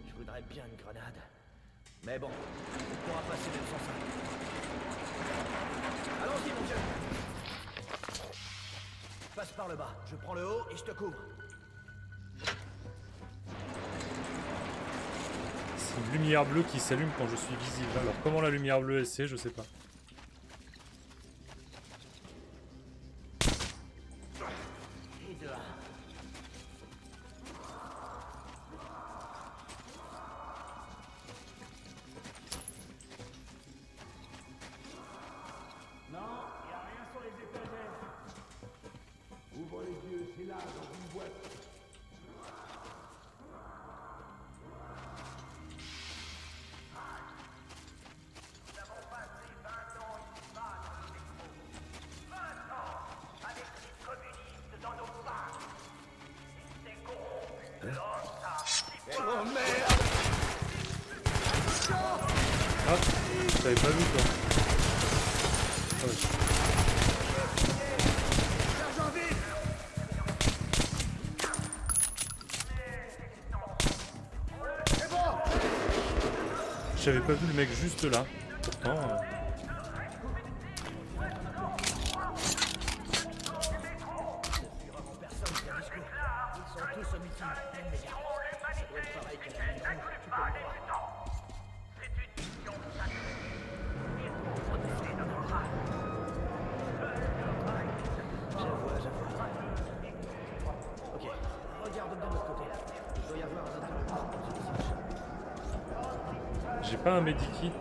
Je voudrais bien une grenade. Mais bon, on pourra passer même sans ça. Allons-y, mon vieux. Passe par le bas. Je prends le haut et je te couvre. C'est une lumière bleue qui s'allume quand je suis visible. Alors comment la lumière bleue elle sait, je sais pas. Et dehors. Non, il n'y a rien sur les étagères. Ouvre les yeux, c'est là, dans une boîte. Oh merde! Ah, je t'avais pas vu toi. Ah ouais. J'avais pas vu le mec juste là. Pourtant. Ok, regarde de l'autre côté. Il doit y avoir un interrupteur. J'ai pas un medikit.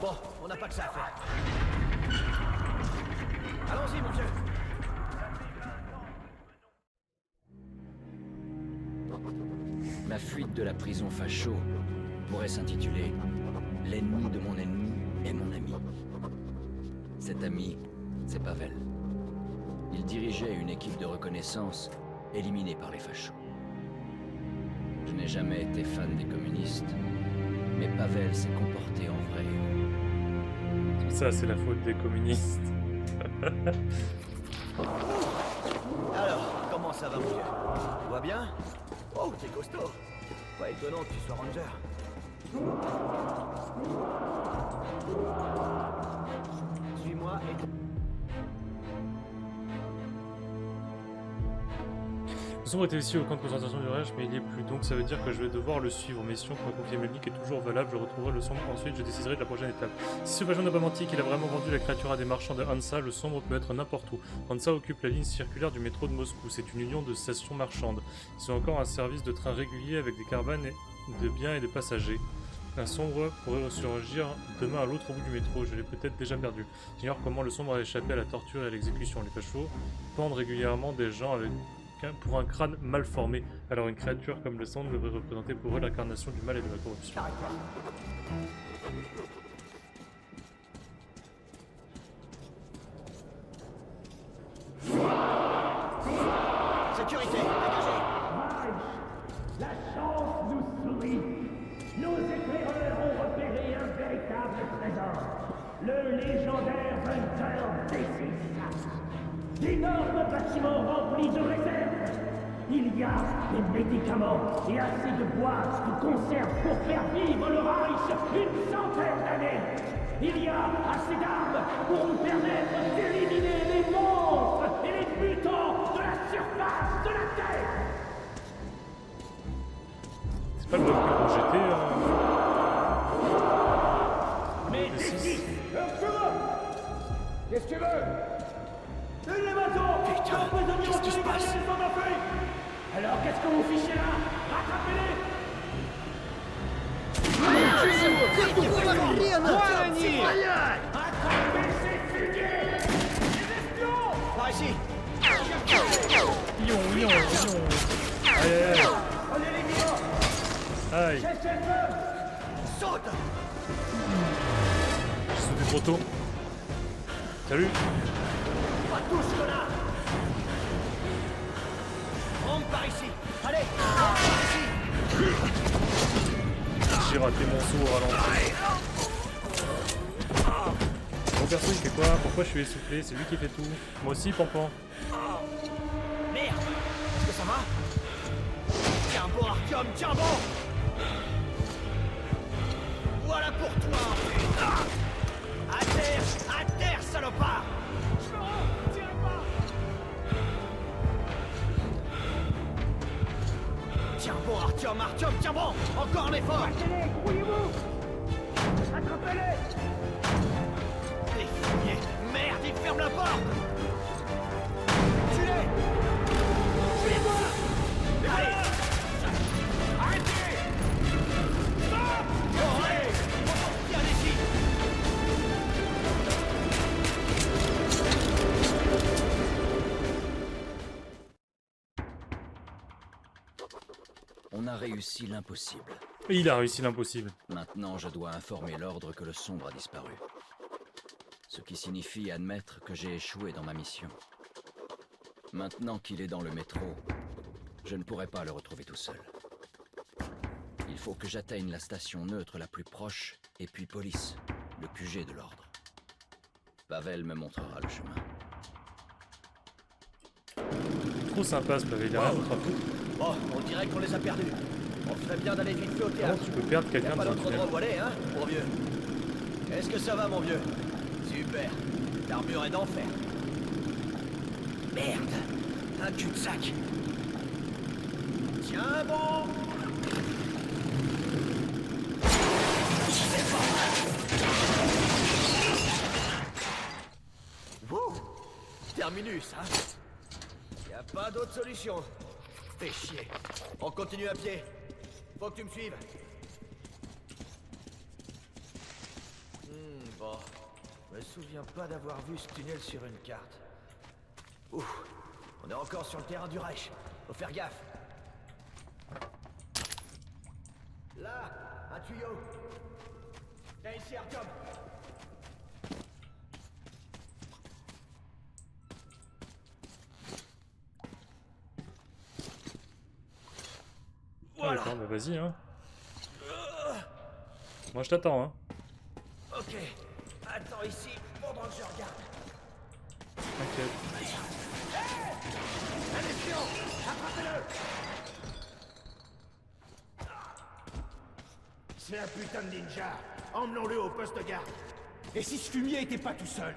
Bon, on n'a pas que ça à faire. Allons-y, mon vieux. Ma fuite de la prison facho pourrait s'intituler « L'ennemi de mon ennemi est mon ami ». Cet ami, c'est Pavel. Il dirigeait une équipe de reconnaissance éliminée par les fachos. Je n'ai jamais été fan des communistes, mais Pavel s'est comporté en vrai héros. Ça, c'est la faute des communistes. Alors, comment ça va, mon vieux? Tout va bien? Oh, t'es costaud. Pas étonnant que tu sois ranger. Suis-moi et... Nous avons été ici au camp de concentration du Reich, mais il n'y est plus, donc ça veut dire que je vais devoir le suivre. Mission que m'a confié Melnik est toujours valable, je retrouverai le sombre, ensuite je déciderai de la prochaine étape. Si ce patient n'a pas menti qu'il a vraiment vendu la créature à des marchands de Hansa, le sombre peut être n'importe où. Hansa occupe la ligne circulaire du métro de Moscou, c'est une union de stations marchandes. Ils ont encore un service de train régulier avec des caravanes de biens et de passagers. Un sombre pourrait ressurgir demain à l'autre bout du métro, je l'ai peut-être déjà perdu. J'ignore comment le sombre a échappé à la torture et à l'exécution. Les fachos pendent régulièrement des gens pour un crâne mal formé. Alors une créature comme le sombre devrait représenter pour eux l'incarnation du mal et de la corruption. Sécurité, dégagez! La chance nous sourit. Nos éclaireurs ont repéré un véritable trésor. Le légendaire bunker D6. D'énormes bâtiments remplis de réserves. Il y a des médicaments et assez de boîtes de conserve pour faire vivre le Reich une centaine d'années. Il y a assez d'armes pour nous permettre d'éliminer les monstres et les mutants de la surface de la Terre. C'est pas le bloc que j'étais Mais D6, qu'est-ce que tu veux? Une les bateaux! Putain, qu'est-ce qui se passe? Alors qu'est-ce que vous fichez là? Rattrapez-les! Attrapez ces fugués! Les espions! Par ici! Lion. Aïe aïe aïe. Prenez les guillemets! Aïe. Cessez le feu! Saute! J'ai sauté trop tôt. Salut. Pas tous, connard! Rentre par ici! Allez! Rentre par ici! J'ai raté mon saut au ralenti. Mon perso il fait quoi? Pourquoi je suis essoufflé? C'est lui qui fait tout. Moi aussi, Pampan. Merde! Est-ce que ça va? Tiens bon, Artyom, tiens bon! Voilà pour toi! À terre, salopard! Tiens pas! Tiens bon, Artyom, tiens bon! Encore un effort! Lâchez-les! Grouillez-vous! Attrapez-les! Les fumiers! Merde, il ferme la porte! Tuez-les! Suivez-moi! Allez! Arrêtez! Stop! Bon, allez! Viens ici! On a réussi l'impossible. Et il a réussi l'impossible. Maintenant, je dois informer l'ordre que le sombre a disparu. Ce qui signifie admettre que j'ai échoué dans ma mission. Maintenant qu'il est dans le métro, je ne pourrai pas le retrouver tout seul. Il faut que j'atteigne la station neutre la plus proche, et puis police, le QG de l'ordre. Pavel me montrera le chemin. Trop sympa ce pavé, il a rien d'autre à foutre. Bon, on dirait qu'on les a perdus. On ferait bien d'aller vite fait au théâtre. Comment tu peux perdre quelqu'un Pas dans un d'autre tunnel? endroit où aller, hein, mon vieux? Est-ce que ça va, mon vieux? Super. L'armure est d'enfer. Merde. Un cul-de-sac. Tiens bon. Wouh. Terminus, hein? Y a pas d'autre solution. Fais chier. On continue à pied. Faut que tu me suives. Bon. Je me souviens pas d'avoir vu ce tunnel sur une carte. Ouf. On est encore sur le terrain du Reich. Faut faire gaffe. Là, un tuyau. Viens ici, Artyom. Ah, d'accord, bah vas-y, hein. Moi je t'attends, hein. Ok. Attends ici pendant que je regarde. T'inquiète. Un espion! Attrapez-le! C'est un putain de ninja! Emmenons-le au poste de garde! Et si ce fumier était pas tout seul?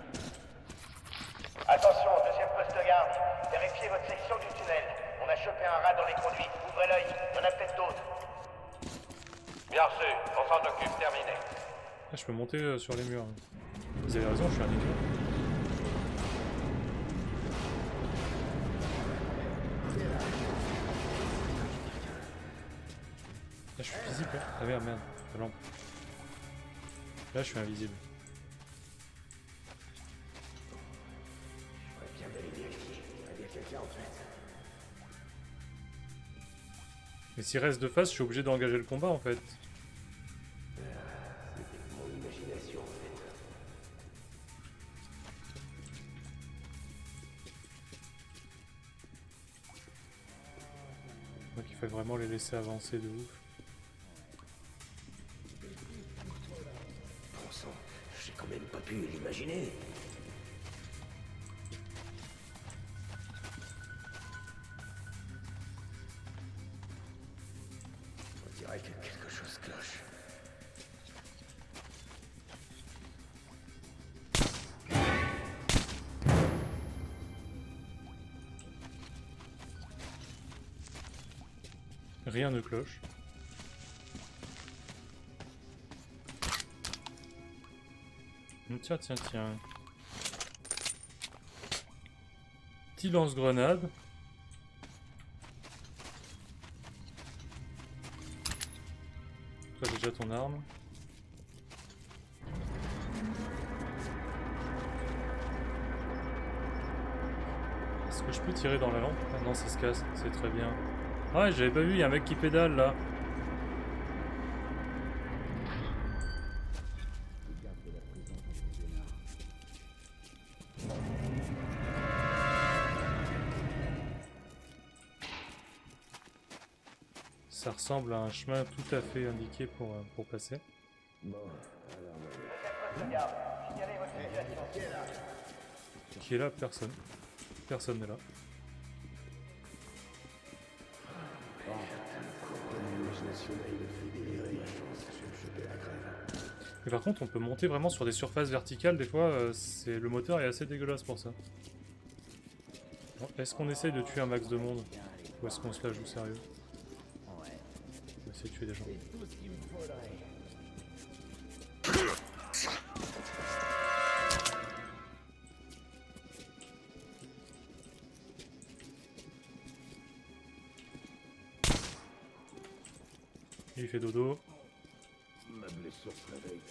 Attention, deuxième poste de garde. Vérifiez votre section du tunnel. On a chopé un rat dans les conduits. Ouvrez l'œil, il y en a peut-être d'autres. Bien reçu, on s'en occupe, terminé. Ah, je peux monter sur les murs. Vous avez raison, je suis un ninja. Là, je suis physique, hein. Ah merde, la lampe. Là, je suis invisible. Bien bel et bien ici. Il y a quelqu'un en fait. Mais s'il reste de face, je suis obligé d'engager le combat en fait. C'était mon imagination en fait. Donc il faut vraiment les laisser avancer de ouf. Bon sang, j'ai quand même pas pu l'imaginer. On dirait que quelque chose cloche. Rien ne cloche. Tiens, tiens, tiens. Petit lance-grenade. Toi déjà ton arme. Est-ce que je peux tirer dans la lampe? Ah non, ça se casse, c'est très bien. Ouais, j'avais pas vu, il y a un mec qui pédale là. Ça ressemble à un chemin tout à fait indiqué pour passer. Bon, Qui est là? Personne. Personne n'est là. Et par contre, on peut monter vraiment sur des surfaces verticales. Des fois, le moteur est assez dégueulasse pour ça. Bon, est-ce qu'on essaye de tuer un max de monde? Ou est-ce qu'on se la joue sérieux? On va essayer de tuer des gens. Il fait dodo. Ma blessure se réveille.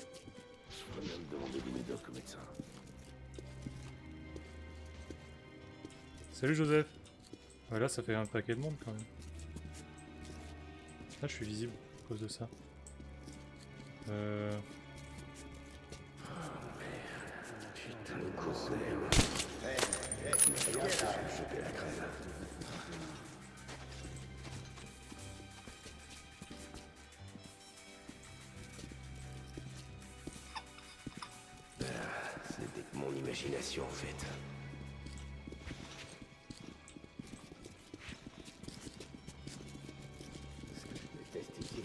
Je ferais bien me demander des médocs au médecin. Salut Joseph. Ouais, là ça fait un paquet de monde quand même. Là je suis visible à cause de ça. Putain, le gros merde. Regarde ça, je vais me choper la crève. C'était que mon imagination en fait. Ce que je déteste ici,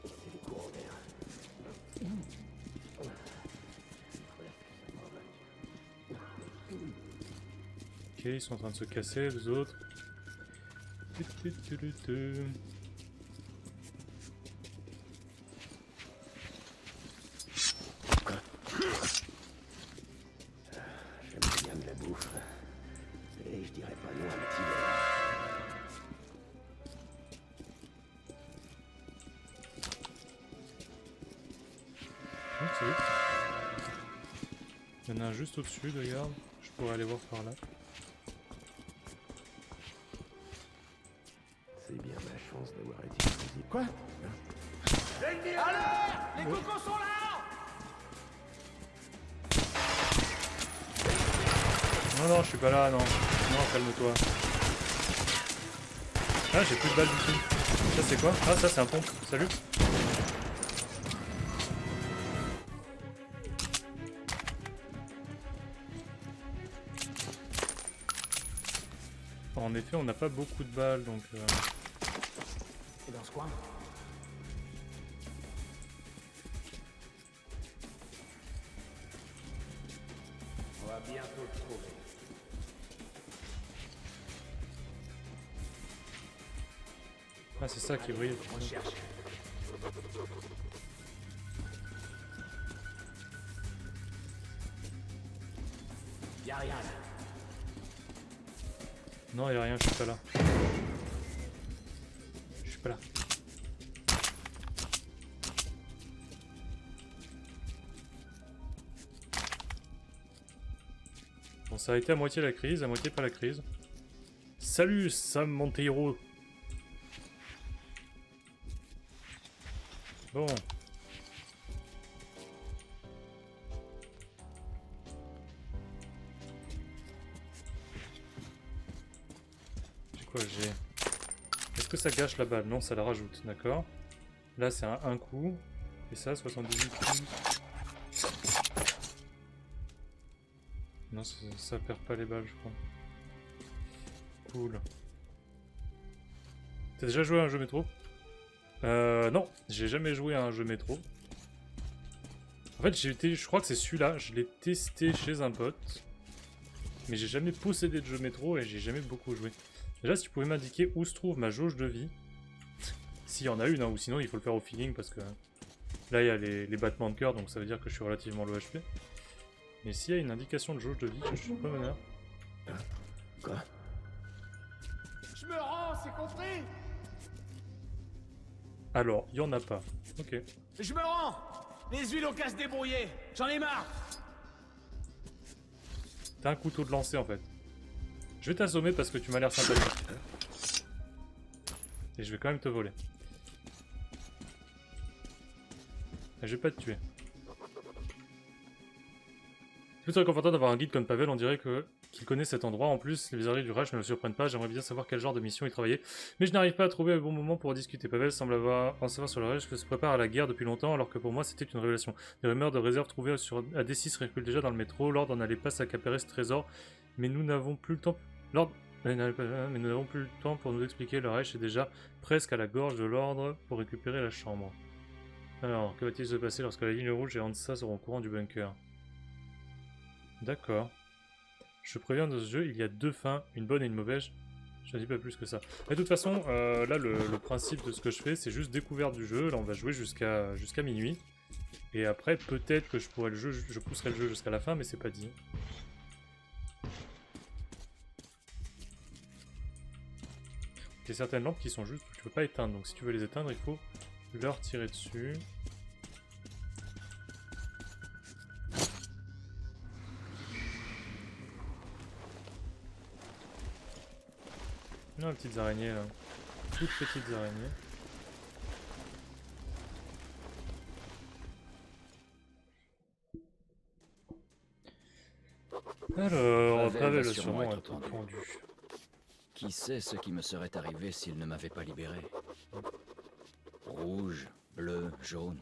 c'est les courants d'air. Ok, ils sont en train de se casser, les autres. J'aime bien de la bouffe. Et je dirais pas non à un petit verre. Ok. Il y en a un juste au-dessus, regarde. Je pourrais aller voir par là. C'est bien ma chance d'avoir été choisi. Quoi? Alerte! Les cocos sont là! Non, non, je suis pas là, non. Non, calme-toi. Ah, j'ai plus de balles du tout. Ça, c'est quoi? Ah, ça, c'est un pompe. Salut. En effet, on n'a pas beaucoup de balles, donc... Et dans ce coin? On va bientôt le trouver. Ah, c'est ça qui brille. On cherche. Y'a rien là. Non, y'a rien, je suis pas là. Je suis pas là. Bon, ça a été à moitié la crise, à moitié pas la crise. Salut Sam Monteiro. Bon. J'ai quoi, j'ai... Est-ce que ça gâche la balle? Non, ça la rajoute, d'accord. Là, c'est un coup. Et ça, 78 coups. Non, ça perd pas les balles, je crois. Cool. T'as déjà joué à un jeu métro? Non, j'ai jamais joué à un jeu métro. En fait, je crois que c'est celui-là, je l'ai testé chez un pote. Mais j'ai jamais possédé de jeu métro et j'ai jamais beaucoup joué. Déjà, si tu pouvais m'indiquer où se trouve ma jauge de vie. S'il y en a une, hein, ou sinon il faut le faire au feeling parce que... Là, il y a les battements de cœur, donc ça veut dire que je suis relativement low HP. Mais s'il y a une indication de jauge de vie, je suis pas meneur. Quoi? Je me rends, c'est compris? Alors, il y en a pas. Ok. Je me rends! Les huiles au casse débrouillées! J'en ai marre! T'as un couteau de lancer en fait. Je vais t'assommer parce que tu m'as l'air sympathique. Et je vais quand même te voler. Et je vais pas te tuer. C'est plutôt réconfortant d'avoir un guide comme Pavel, on dirait qu'il connaît cet endroit. En plus, les bizarreries du Reich ne me surprennent pas, j'aimerais bien savoir quel genre de mission il travaillait. Mais je n'arrive pas à trouver un bon moment pour discuter. Pavel semble en savoir sur le Reich que se prépare à la guerre depuis longtemps, alors que pour moi c'était une révélation. Des rumeurs de réserve trouvées à D6 circulent déjà dans le métro, l'ordre n'allait pas s'accaparer ce trésor, mais nous n'avons plus le temps... mais nous n'avons plus le temps pour nous expliquer, le Reich est déjà presque à la gorge de l'ordre pour récupérer la chambre. Alors, que va-t-il se passer lorsque la ligne rouge et Hansa seront au courant du bunker? D'accord. Je préviens, dans ce jeu, il y a deux fins, une bonne et une mauvaise. Je ne dis pas plus que ça. Mais de toute façon, là, le principe de ce que je fais, c'est juste découverte du jeu. Là, on va jouer jusqu'à minuit. Et après, peut-être que je pousserai le jeu jusqu'à la fin, mais c'est pas dit. Il y a certaines lampes qui sont juste que tu peux pas éteindre. Donc si tu veux les éteindre, il faut leur tirer dessus. Non, les petites araignées là. Toutes petites araignées. Alors, Pavel va sûrement être pendu. Qui sait ce qui me serait arrivé s'il ne m'avait pas libéré? Rouge, bleu, jaune.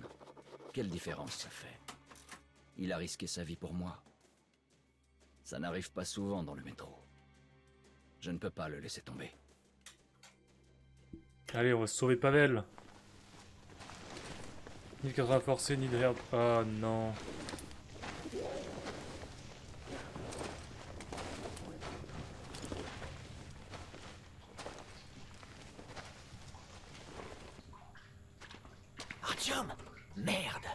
Quelle différence ça fait? Il a risqué sa vie pour moi. Ça n'arrive pas souvent dans le métro. Je ne peux pas le laisser tomber. Allez, on va sauver Pavel. Ni de 80 forcé, ni de herbe. Ah non. Artyom! Merde!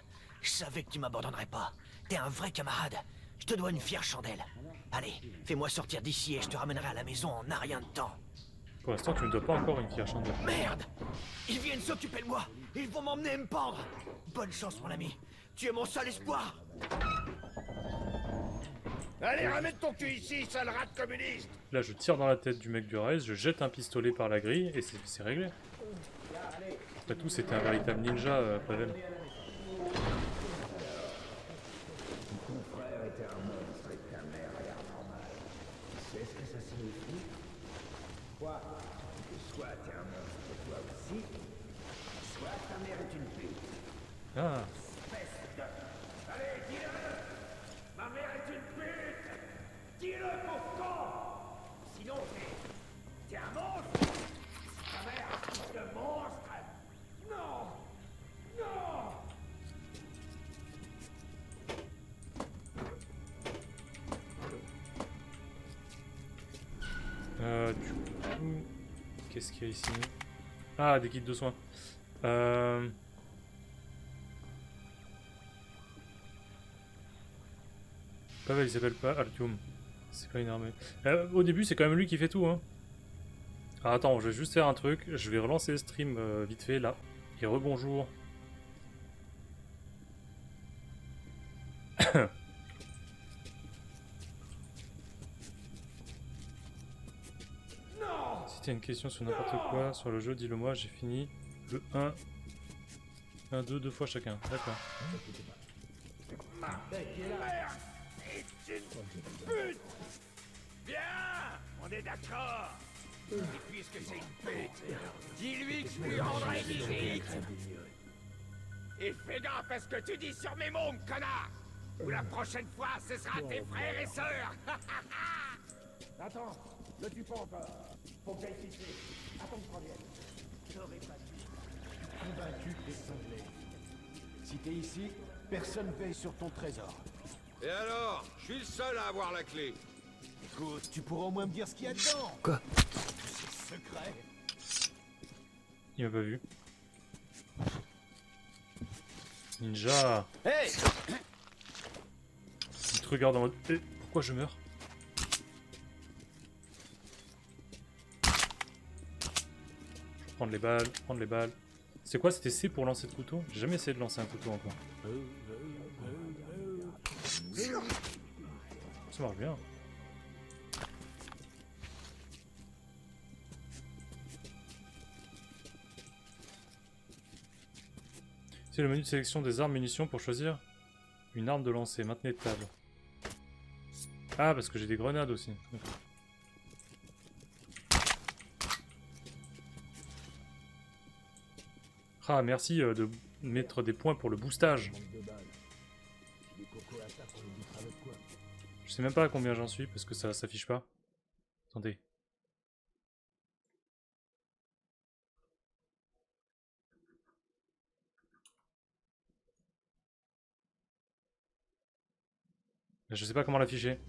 Je savais que tu m'abandonnerais pas. T'es un vrai camarade. Je te dois une fière chandelle. Allez, fais-moi sortir d'ici et je te ramènerai à la maison en un rien de temps. Pour l'instant, tu ne dois pas encore une fière chandelle. Merde! Ils viennent s'occuper de moi! Ils vont m'emmener et me pendre! Bonne chance, mon ami! Tu es mon seul espoir! Allez, ramène ton cul ici, sale rat de communiste! Là, je tire dans la tête du mec du Rise, je jette un pistolet par la grille et c'est réglé. Après tout, c'était un véritable ninja, Pavel. Quoi? Soit t'es un monstre toi aussi, soit ta mère est une pute. Ah. Espèce de... Allez, dis-le! Ma mère est une pute! Dis-le, pauvre con! Sinon, t'es un monstre! Ta mère est un fils de monstre! Non! Non! Du coup... Qu'est-ce qu'il y a ici? Ah, des kits de soins. Pavel, il s'appelle pas Artyom. C'est pas une armée. Au début, c'est quand même lui qui fait tout, hein. Alors, attends, je vais juste faire un truc. Je vais relancer le stream vite fait, là. Et rebonjour. t'as une question sur n'importe quoi sur le jeu, dis-le moi, j'ai fini le 1, 2, 2 fois chacun. D'accord. Merde, c'est une pute. Bien, on est d'accord. Et puisque c'est une pute, dis-lui que je lui rendrai visite. Et fais gaffe à ce que tu dis sur mes mômes, connard. Ou la prochaine fois, ce sera tes frères et sœurs. Attends, ne tue pas encore. Faut que j'aille fixer. Attends que je revienne. J'aurais pas dû. Convaincu et cinglé. Si t'es ici, personne veille sur ton trésor. Et alors? Je suis le seul à avoir la clé. Écoute, tu pourras au moins me dire ce qu'il y a dedans. Quoi? C'est secret. Il m'a pas vu. Ninja. Hey! Il te regarde en mode... Eh, pourquoi je meurs? Prendre les balles, prendre les balles. C'est quoi? C'était C pour lancer le couteau? J'ai jamais essayé de lancer un couteau encore. Ça marche bien. C'est le menu de sélection des armes munitions pour choisir une arme de lancer. Maintenez table. Ah, parce que j'ai des grenades aussi. Ah, merci de mettre des points pour le boostage. Je sais même pas à combien j'en suis parce que ça s'affiche pas. Attendez. Je sais pas comment l'afficher.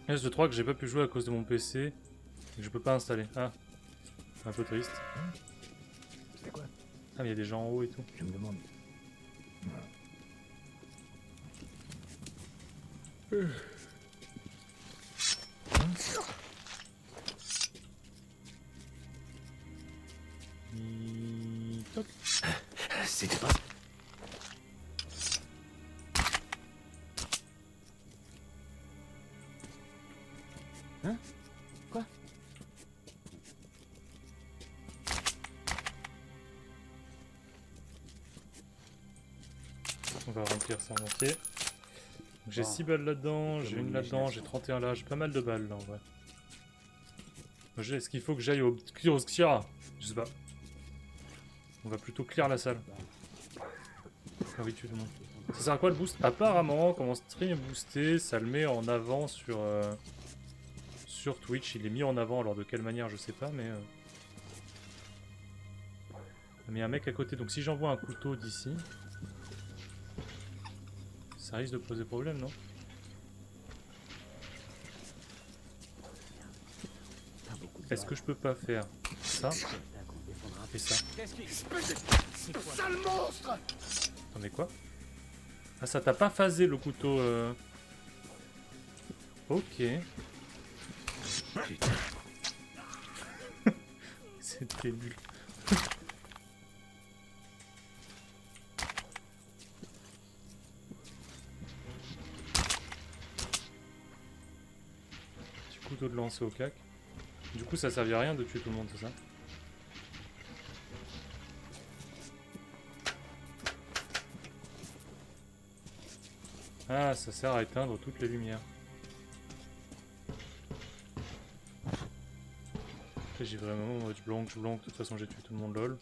S2-3 que j'ai pas pu jouer à cause de mon PC et que je peux pas installer. Ah, un peu triste. C'est quoi? Ah mais il y a des gens en haut et tout. Je me demande. C'était pas... Hein? Quoi? On va remplir ça en entier. J'ai 6 balles là-dedans, j'ai une là-dedans, j'ai 31 là, j'ai pas mal de balles là en vrai. Est-ce qu'il faut que j'aille au kiosque? Je sais pas. On va plutôt clear la salle. Ah oui, tu demandes. Ça sert à quoi le boost? Apparemment, quand mon stream est boosté, ça le met en avant sur Twitch. Il est mis en avant, alors de quelle manière je sais pas, mais... Il y a un mec à côté, donc si j'envoie un couteau d'ici... Ça risque de poser problème, non? Est-ce que je peux pas faire ça et ça? Sale monstre! Attendez, quoi? Ah, ça t'a pas phasé le couteau Ok. C'était nul. Petit couteau de lancer au cac. Du coup, ça servait à rien de tuer tout le monde, c'est ça? Ah, ça sert à éteindre toutes les lumières. J'ai vraiment je blanc, de toute façon j'ai tué tout le monde lol.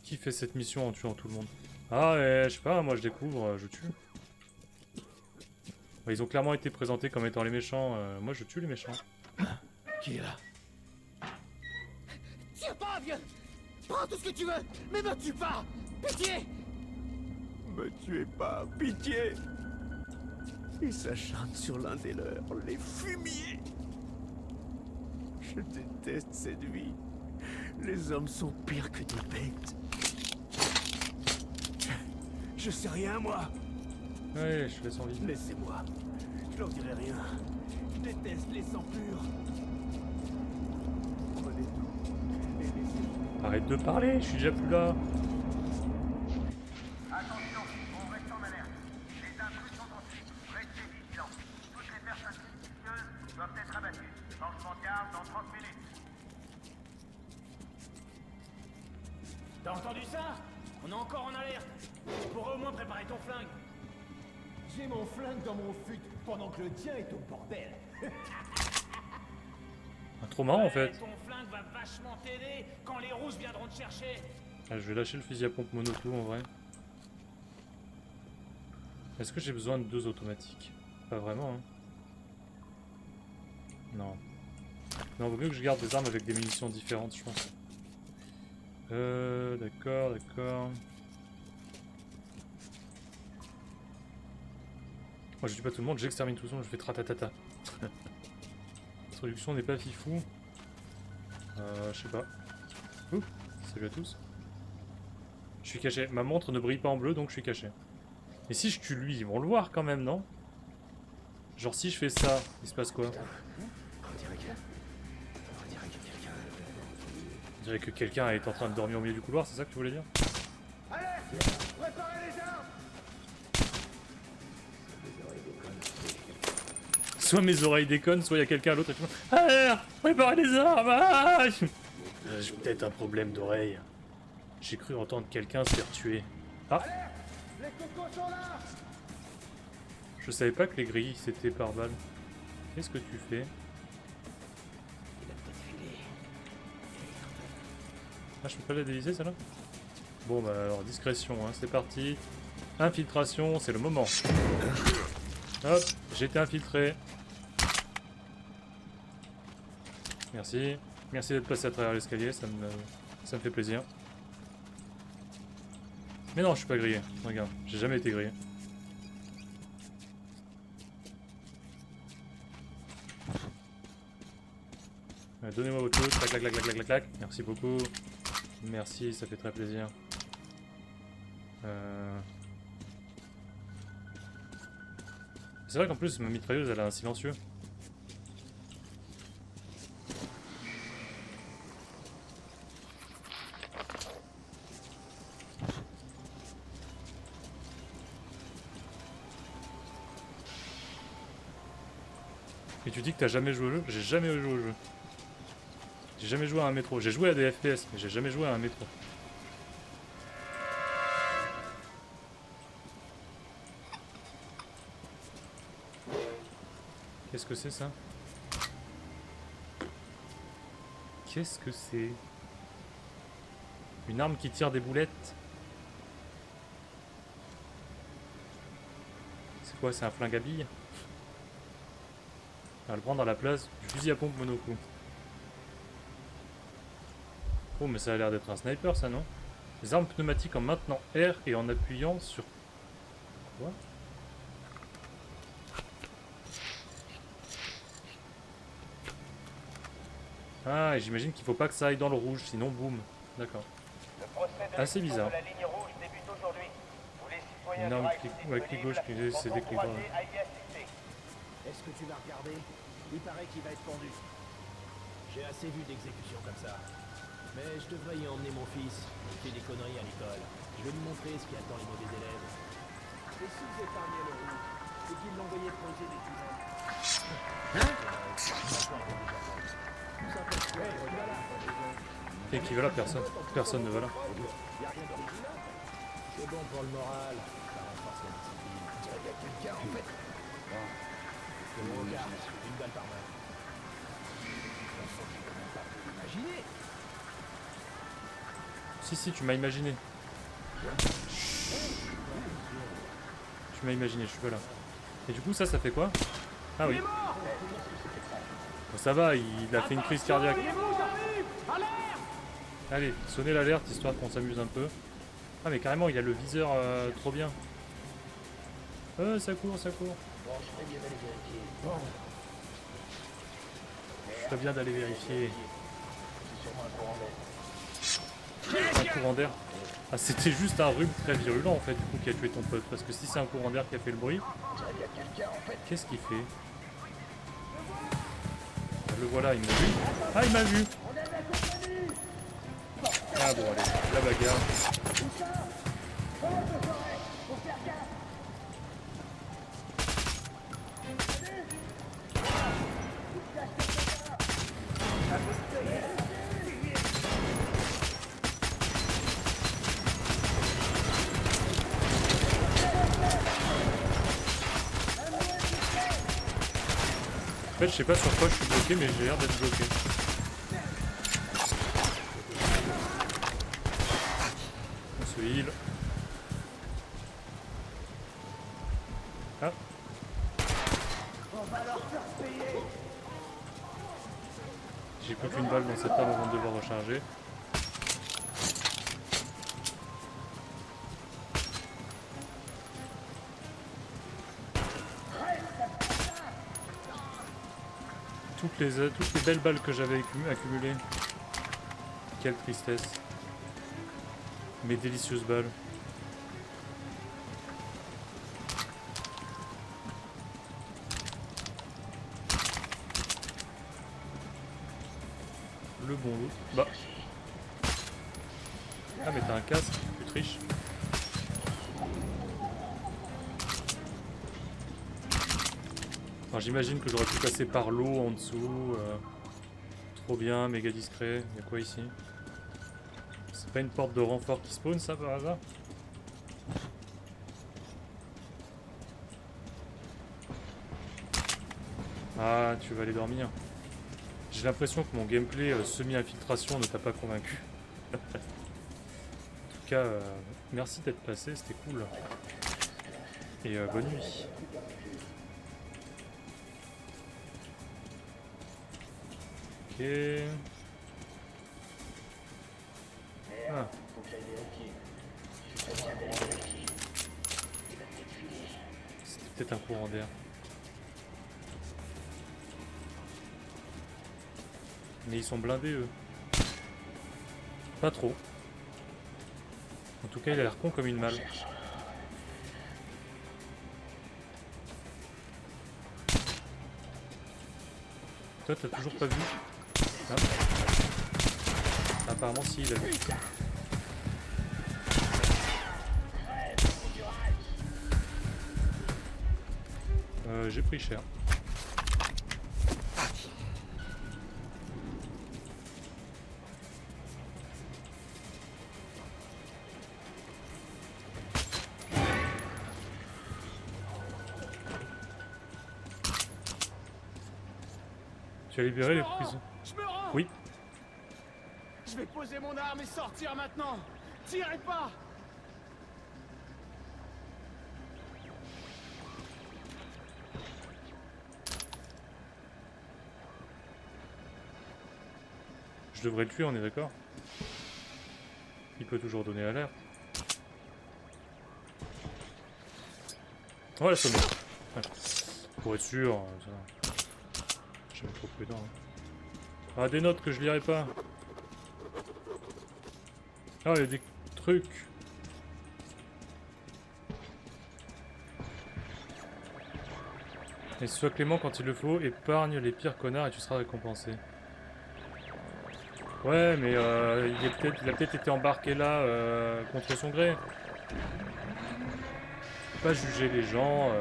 Qui fait cette mission en tuant tout le monde? Ah ouais, je sais pas, moi je découvre, je tue. Bah, ils ont clairement été présentés comme étant les méchants, moi je tue les méchants. Qui est là? Tire pas, vieux! Prends tout ce que tu veux, mais me tue pas! Pitié! Me tuez pas, pitié! Ils s'acharnent sur l'un des leurs, les fumiers! Je déteste cette vie. Les hommes sont pires que des bêtes. Je sais rien, moi! Ouais, je laisse en vie. Laissez-moi. Je leur dirai rien. Je déteste les sangs purs. Prenez tout et laissez-moi. Arrête de parler, je suis déjà plus là. Attention, on reste en alerte. Les intrus sont en fuite. Restez T'as entendu ça? On est encore en alerte. Tu pourrais au moins préparer ton flingue. J'ai mon flingue dans mon fut pendant que le tien est au bordel. Trop marrant en fait. Ton flingue va vachement t'aider quand les Rousses viendront te chercher. Ah, je vais lâcher le fusil à pompe monocoup en vrai. Est-ce que j'ai besoin de 2 automatiques? Pas vraiment, hein. Non. Non, vaut mieux que je garde des armes avec des munitions différentes, je pense. D'accord, d'accord. Moi je dis pas tout le monde, j'extermine tout le monde, je fais tratatata. Introduction n'est pas fifou. Je sais pas. Ouh, salut à tous. Je suis caché. Ma montre ne brille pas en bleu, donc je suis caché. Mais si je tue lui, ils vont le voir quand même, non? Genre si je fais ça, il se passe quoi? On dirait que quelqu'un est en train de dormir au milieu du couloir, c'est ça que tu voulais dire? Allez, préparez les armes. Soit mes oreilles déconnent, soit il y a quelqu'un à l'autre qui fait allez, préparez les armes. Ah j'ai peut-être un problème d'oreille. J'ai cru entendre quelqu'un se faire tuer. Ah, Les cocos sont là. je savais pas que les grilles c'était par balle. Qu'est-ce que tu fais? Ah, je peux pas la déviser celle-là? Bon bah alors discrétion, hein, c'est parti. Infiltration, c'est le moment. Hop, j'ai été infiltré. Merci. Merci d'être passé à travers l'escalier, ça me fait plaisir. Mais non, je suis pas grillé. Regarde, j'ai jamais été grillé. Donnez-moi votre chose. Clac, clac, clac, clac, clac, clac, clac. Merci beaucoup. Merci, ça fait très plaisir. C'est vrai qu'en plus, ma mitrailleuse, elle a un silencieux. Et tu dis que t'as jamais joué au jeu? J'ai jamais joué au jeu. J'ai jamais joué à un métro. J'ai joué à des FPS, mais j'ai jamais joué à un métro. Qu'est-ce que c'est ça? Qu'est-ce que c'est? Une arme qui tire des boulettes? C'est quoi? C'est un flingue à billes? On va le prendre à la place du fusil à pompe monocoup. Oh mais ça a l'air d'être un sniper ça, non? Les armes pneumatiques en maintenant R et en appuyant sur... Quoi? Ah, et j'imagine qu'il faut pas que ça aille dans le rouge, sinon boum. D'accord. Assez bizarre. Une arme clic gauche, c'est des clics droits. Est-ce que tu vas regarder? Il paraît qu'il va être pendu. J'ai assez vu d'exécutions comme ça. Mais je devrais y emmener mon fils. Il fait des conneries à l'école. Je vais lui montrer ce qui attend les mauvais élèves. Et si vous épargnez le route, et qu'ils l'envoyaient poser des tunnels. Et qui va là? Personne. Personne ne va là. C'est bon pour le moral. Ça renforce la discipline. Il y a quelqu'un en fait. Regarde, une balle par main. Imaginez. Si, tu m'as imaginé. Tu m'as imaginé, je suis pas là. Et du coup, ça fait quoi? Ah oui. Bon, ça va, il a fait une crise cardiaque. Allez, sonnez l'alerte, histoire qu'on s'amuse un peu. Ah mais carrément, il a le viseur trop bien. Ça court, ça court. Je ferais bien d'aller vérifier. Un courant d'air. Ah, c'était juste un rhume très virulent en fait, du coup, qui a tué ton pote. Parce que si c'est un courant d'air qui a fait le bruit, qu'est-ce qu'il fait? Le voilà, il m'a vu. Ah, il m'a vu. Ah bon, allez, la bagarre. fait, je sais pas sur quoi je suis bloqué, mais j'ai l'air d'être bloqué. On se heal. Ah. J'ai plus qu'une balle dans cette arme avant de devoir recharger. Toutes les belles balles que j'avais accumulées. Quelle tristesse. Mes délicieuses balles. Le bon loot. Bah. Ah mais t'as un casque, tu triches. J'imagine que j'aurais pu passer par l'eau en dessous. Trop bien, méga discret. Il y a quoi ici? C'est pas une porte de renfort qui spawn ça par hasard? Ah, tu vas aller dormir. J'ai l'impression que mon gameplay semi-infiltration ne t'a pas convaincu. En tout cas, merci d'être passé, c'était cool. Et bonne nuit. Ok. Ah. C'était peut-être un courant d'air. Mais ils sont blindés eux. Pas trop. En tout cas il a l'air con comme une malle. Toi t'as toujours pas vu? Ah. Apparemment si il a vu. J'ai pris cher. Tu as libéré les prisons. Je me rends. Oui. Je vais poser mon arme et sortir maintenant. Tirez pas. Je devrais le tuer, on est d'accord? Il peut toujours donner l'alerte. Oh la somme. Ouais. Pour être sûr, ça... je suis trop prudent. Hein. Ah, des notes que je lirai pas. Ah, il y a des trucs. Et sois clément quand il le faut, épargne les pires connards et tu seras récompensé. Ouais, mais il a peut-être été embarqué là contre son gré. Faut pas juger les gens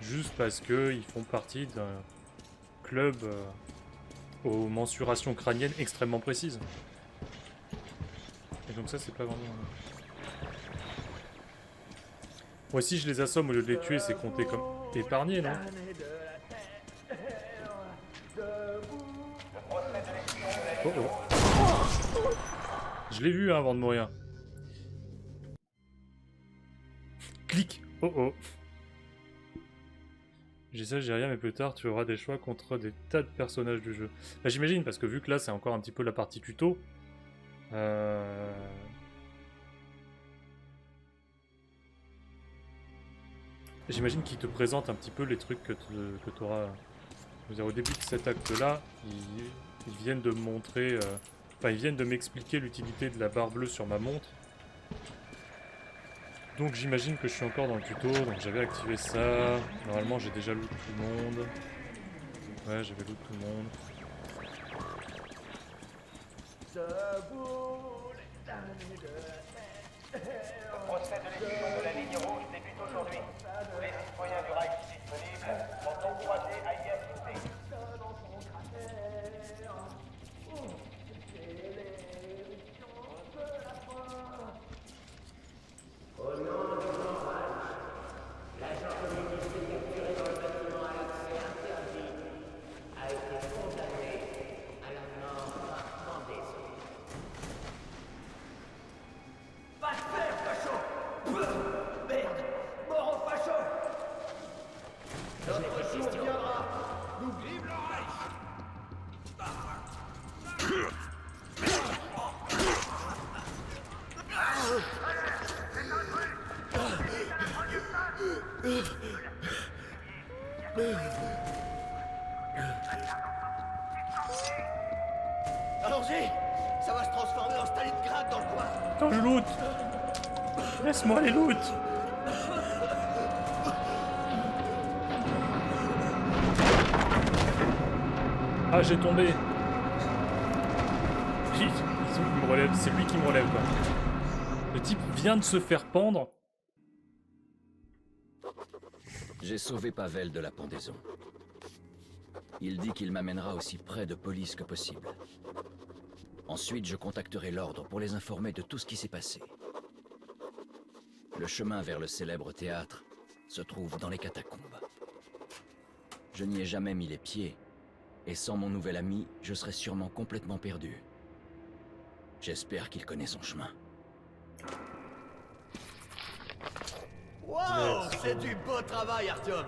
juste parce qu'ils font partie d'un club aux mensurations crâniennes extrêmement précises. Et donc ça, c'est pas vraiment... Moi, si je les assomme au lieu de les tuer, c'est compté comme épargné, non? Oh oh. Je l'ai vu hein, avant de mourir. Clic. Oh oh. J'ai ça, j'ai rien, mais plus tard tu auras des choix contre des tas de personnages du jeu. Bah, j'imagine, parce que vu que là c'est encore un petit peu la partie tuto. J'imagine qu'il te présente un petit peu les trucs que tu auras. Je veux dire, au début de cet acte-là, ils viennent de me montrer. Enfin, ils viennent de m'expliquer l'utilité de la barre bleue sur ma montre. Donc j'imagine que je suis encore dans le tuto, donc j'avais activé ça. Normalement j'ai déjà loot tout le monde. Ouais, j'avais loot tout le monde. Le procès de l'exécution de la ligne rouge débute aujourd'hui. Tous les citoyens du Reich disponibles sont encouragés à y assister. Au nom du Moral, l'agent politique est capturé dans le bâtiment à l'accès interdit. Allons-y! Ça va se transformer en Stalingrad dans le coin! Attends, je loot! Laisse-moi les loot! Ah, j'ai tombé! Il me relève, c'est lui qui me relève, quoi. Le type vient de se faire pendre. J'ai sauvé Pavel de la pendaison. Il dit qu'il m'amènera aussi près de police que possible. Ensuite, je contacterai l'ordre pour les informer de tout ce qui s'est passé. Le chemin vers le célèbre théâtre se trouve dans les catacombes. Je n'y ai jamais mis les pieds, et sans mon nouvel ami, je serais sûrement complètement perdu. J'espère qu'il connaît son chemin. Wow, c'est du beau travail, Artyom.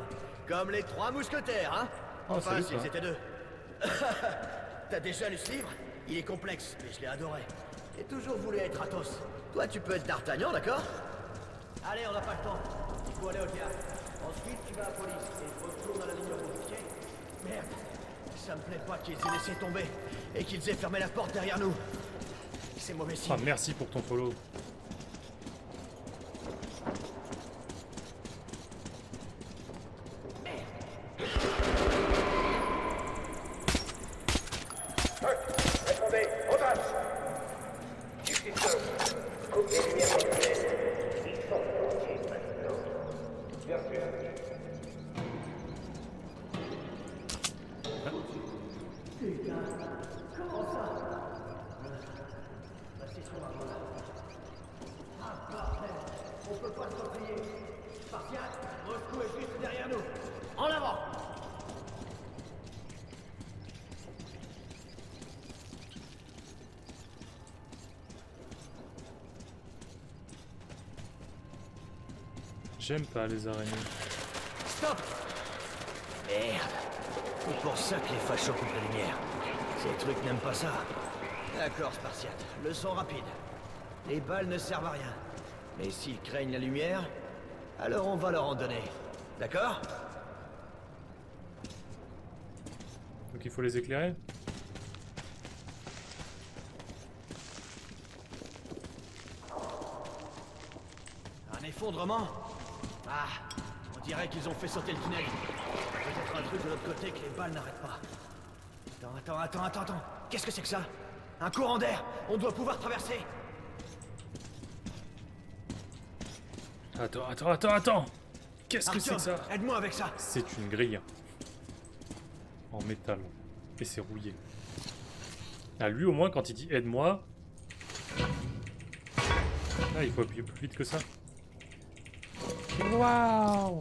Comme les 3 mousquetaires, hein? Enfin, s'ils étaient 2. T'as déjà lu ce livre? Il est complexe, mais je l'ai adoré. J'ai toujours voulu être Athos. Toi, tu peux être D'Artagnan, d'accord? Allez, on n'a pas le temps. Il faut aller au théâtre. Ensuite, tu vas à la police et retourne à la ligne rouge, ok? Merde. Ça me plaît pas qu'ils aient laissé tomber et qu'ils aient fermé la porte derrière nous. C'est mauvais signe. Ah, merci pour ton follow. Répondez, on passe. Justice, coupe les lumières populaires. Ils sont bloqués maintenant. Bien sûr. Putain, comment ça? C'est sur la voie. Ah, bordel, on peut pas se replier. Spartiate, Moscou est juste derrière nous. En avant! J'aime pas les araignées. Stop! Merde. C'est pour ça que les fachos coupent la lumière. Ces trucs n'aiment pas ça. D'accord, Spartiate. Leçon rapide. Les balles ne servent à rien. Mais s'ils craignent la lumière, alors on va leur en donner. D'accord? Donc il faut les éclairer. Un effondrement? Ah, on dirait qu'ils ont fait sauter le tunnel. Peut-être un truc de l'autre côté que les balles n'arrêtent pas. Attends. Qu'est-ce que c'est que ça? Un courant d'air! On doit pouvoir traverser! Attends. Qu'est-ce que c'est que ça? Aide-moi avec ça! C'est une grille. En métal. Et c'est rouillé. Ah, lui au moins quand il dit aide-moi. Ah, il faut appuyer plus vite que ça. Waouh!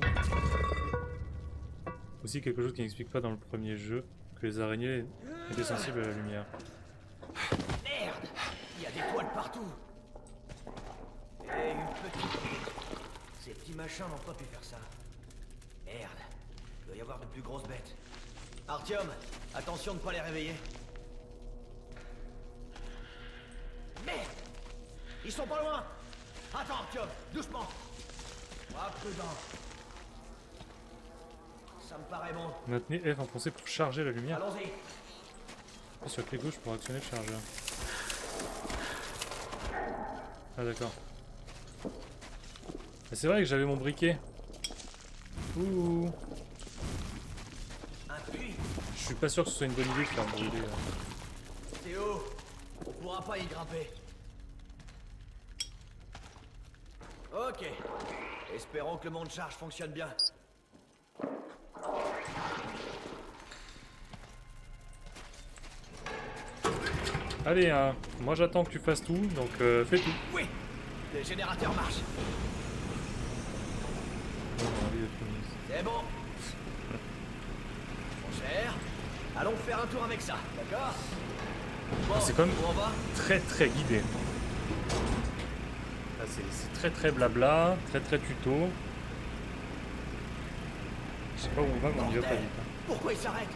Aussi quelque chose qui n'explique pas dans le premier jeu, que les araignées étaient sensibles à la lumière. Merde! Il y a des toiles partout! Et une petite... Ces petits machins n'ont pas pu faire ça. Merde. Il doit y avoir de plus grosses bêtes. Artyom, attention de ne pas les réveiller. Merde! Ils sont pas loin! Attends, Artyom, doucement! Sois prudent. Ça me paraît bon. Maintenez F enfoncé pour charger la lumière. Allons-y. Sur clic gauche pour actionner le chargeur. Ah d'accord. C'est vrai que j'avais mon briquet. Ouh. Un puits. Je suis pas sûr que ce soit une bonne idée de faire brûler. C'est haut. On pourra pas y grimper. Ok. Espérons que le monte-charge fonctionne bien. Allez, hein. Moi j'attends que tu fasses tout, donc fais tout. Oui. Le générateur marche. C'est bon. Mon cher, allons faire un tour avec ça, d'accord? Bon, c'est quand même où on va? très guidé. Là, c'est très blabla, très tuto. Je sais pas où on va, mais on y va pas vite. Hein. Pourquoi il s'arrête?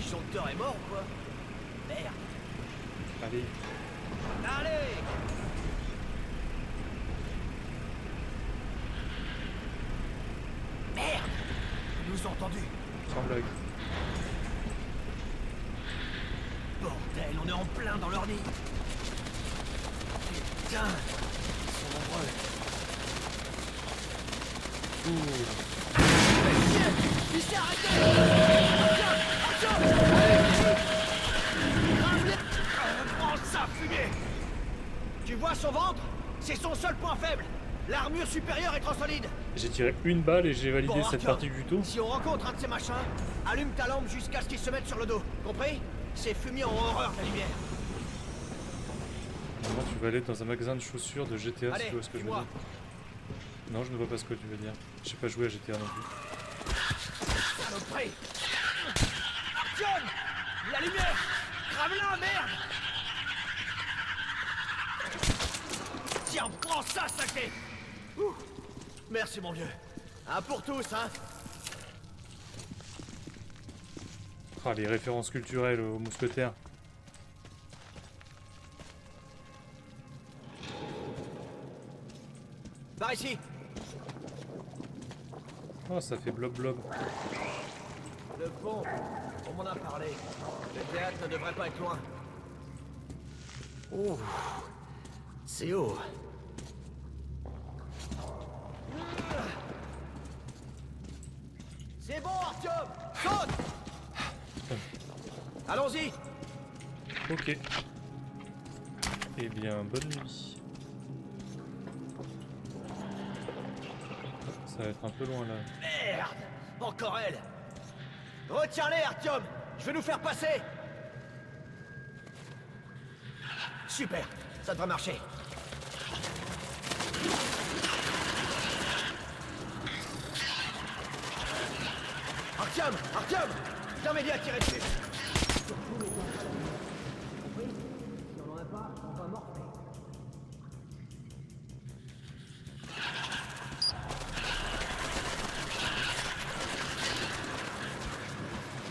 disjoncteur est mort ou quoi? Merde. Allez. Allez! Merde! Ils nous ont entendus. Sans blague. Bordel, on est en plein dans leur nid. Putain! Ils sont nombreux. Il s'est arrêté! Prends ça, fumier! Tu vois son ventre? C'est son seul point faible. L'armure supérieure est trop solide. J'ai tiré une balle et j'ai validé Bon, cette Arthur, partie du tout. Si on rencontre un de ces machins, allume ta lampe jusqu'à ce qu'ils se mettent sur le dos. Compris? Ces fumiers ont horreur de la lumière. Moi, tu vas aller dans un magasin de chaussures de GTA, Allez, si tu vois ce que je veux dis-moi. dire. Non, je ne vois pas ce que tu veux dire. J'ai pas joué à GTA non plus. Saloperie! John! La lumière! Crame-la, merde! Tiens, prends ça, sacré! Ouh. Merci, mon vieux. Un pour tous, hein? Ah, les références culturelles aux mousquetaires. Par ici! Oh, ça fait blob blob. Le pont, on m'en a parlé. Le théâtre ne devrait pas être loin. Oh, c'est haut. C'est bon, Artyom! Saute! Allons-y! Ok. Eh bien, bonne nuit. Ça va être un peu loin là. Merde! Encore elle! Retiens-les, Artyom! Je vais nous faire passer! Super! Ça devrait marcher. Artyom! Artyom! Viens m'aider à tirer dessus! Si on en a pas, on va morfler.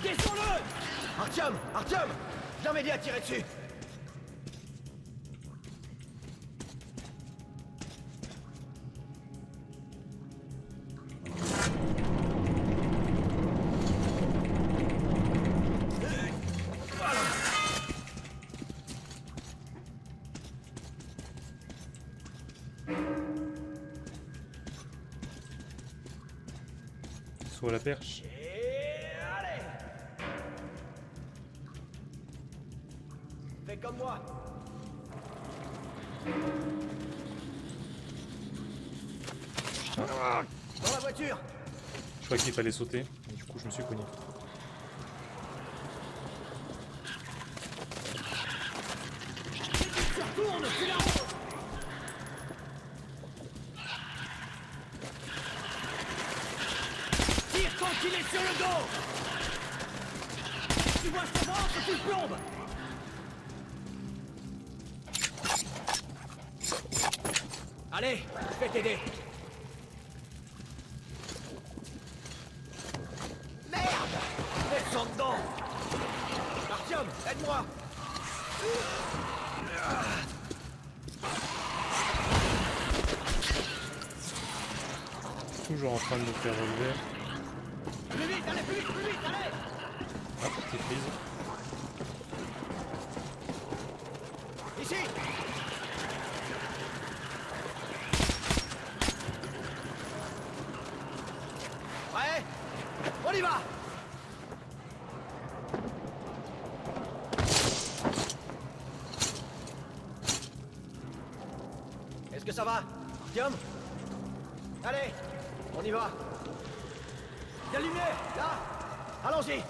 Descends-le! Artyom! Artyom! Viens m'aider à tirer dessus! Soit la perche. Fais comme moi. Dans la voiture. Je crois qu'il fallait sauter, et du coup je me suis cogné. Retourne, tu la roule. Tire quand il est sur le dos. Tu vois ce ventre, tu le plombes. Allez, je vais t'aider. Merde! Descends dedans! Artyom, aide-moi! Toujours en train de me faire relever. Plus vite, allez, plus vite, allez! Ah, petite prise. Ici! Ouais! On y va! Est-ce que ça va? Artyom? Allez! On y va! Quelle lumière! Là! Allons-y!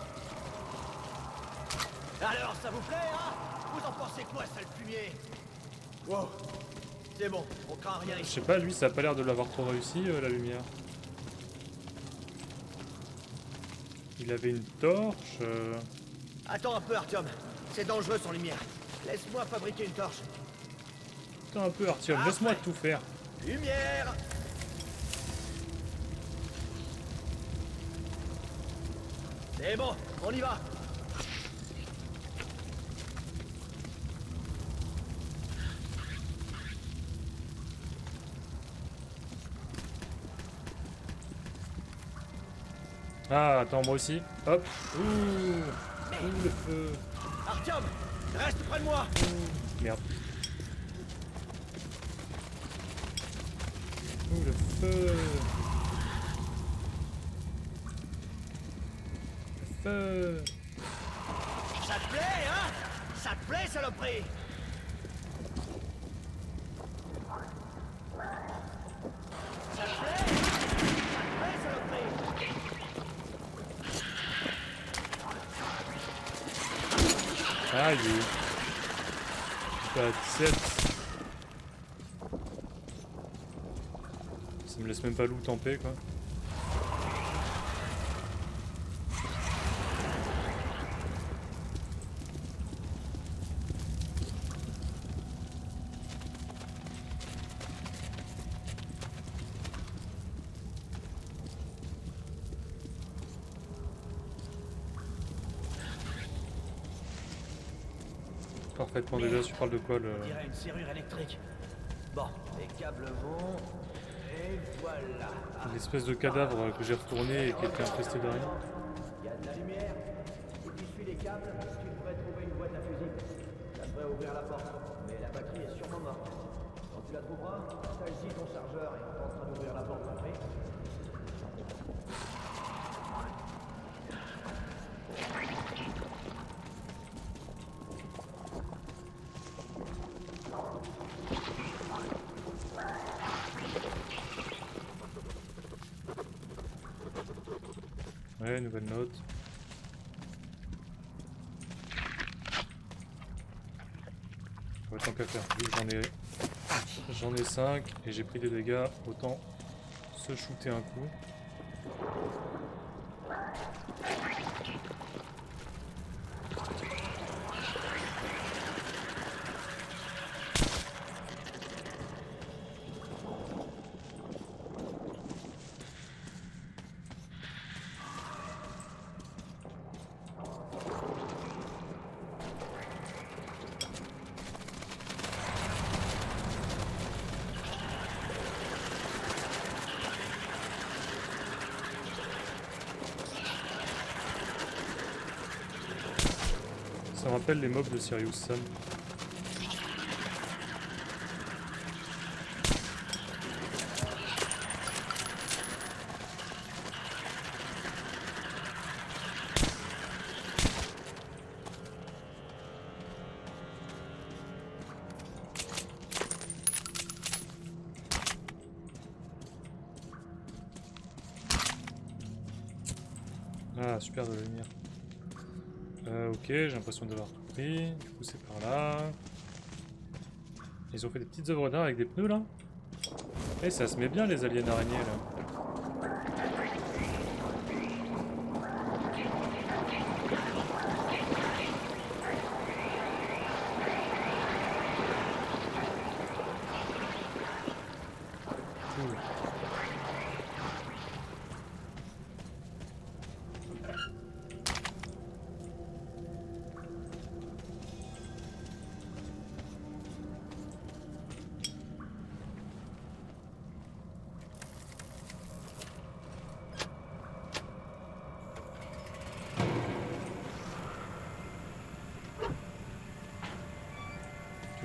Alors, ça vous plaît, hein? Vous en pensez quoi, sale fumier? Wow! C'est bon, on craint rien Je ici. sais pas, lui ça a pas l'air de l'avoir trop réussi la lumière. Il avait une torche. Attends un peu, Artyom. C'est dangereux sans lumière. Laisse-moi fabriquer une torche. Attends un peu, Artyom, laisse-moi tout faire. Lumière! C'est bon, on y va. Ah, attends, moi aussi. Hop. Ouh, le feu. Artyom, reste près de moi. Merde. Ouh, le feu. Le feu. Ça te plaît, hein? Ça te plaît, saloperie? Ça te plaît? Ça te plaît, saloperie? Aïe. Pas de 7. Ça me laisse même pas loot en paix, quoi. Parfaitement déjà, tu parles de quoi le... On dirait une serrure électrique. Bon, les câbles vont... Et voilà. L'espèce de cadavre que j'ai retourné et qui était infesté de rien. Il y a de la lumière. Si tu suis les câbles, tu devrais trouver une boîte à fusible. Ça devrait ouvrir la porte. Mais la batterie est sûrement morte. Quand tu la trouveras, t'as ici ton chargeur et on tentera d'ouvrir la porte après. Ouais, nouvelle note. Ouais, tant qu'à faire, vu que j'en ai 5 et j'ai pris des dégâts, autant se shooter un coup. Ça me rappelle les mobs de Sirius Sam. Ah, super de la lumière. Ok, j'ai l'impression d'avoir tout pris. Du coup, c'est par là. Ils ont fait des petites œuvres d'art avec des pneus là. Et ça se met bien les aliens araignées là. Cool.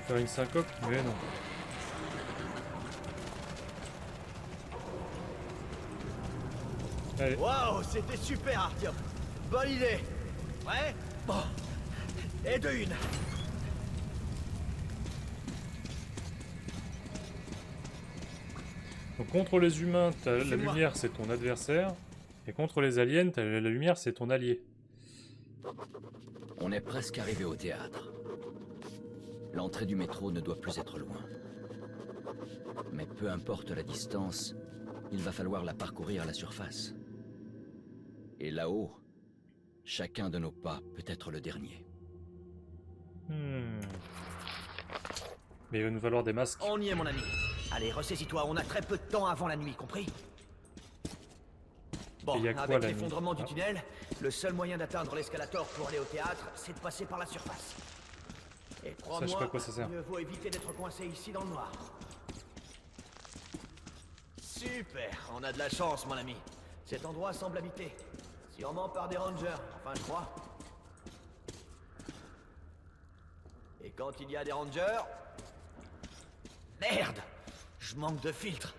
Faire une syncope, mais non. Allez. Waouh, c'était super, Artyom. Bonne idée. Ouais? Bon. Et de une. Donc contre les humains, la lumière c'est ton adversaire, et contre les aliens, la lumière c'est ton allié. On est presque arrivé au théâtre. L'entrée du métro ne doit plus être loin. Mais peu importe la distance, il va falloir la parcourir à la surface. Et là-haut, chacun de nos pas peut être le dernier. Mais il va nous falloir des masques. On y est, mon ami. Allez, ressaisis-toi, on a très peu de temps avant la nuit, compris? Bon, avec l'effondrement du tunnel, le seul moyen d'atteindre l'escalator pour aller au théâtre, c'est de passer par la surface. Et crois-moi, mieux vaut éviter d'être coincé ici dans le noir. Super, on a de la chance, mon ami. Cet endroit semble habité. Sûrement par des rangers, enfin je crois. Et quand il y a des rangers... Merde! Je manque de filtre.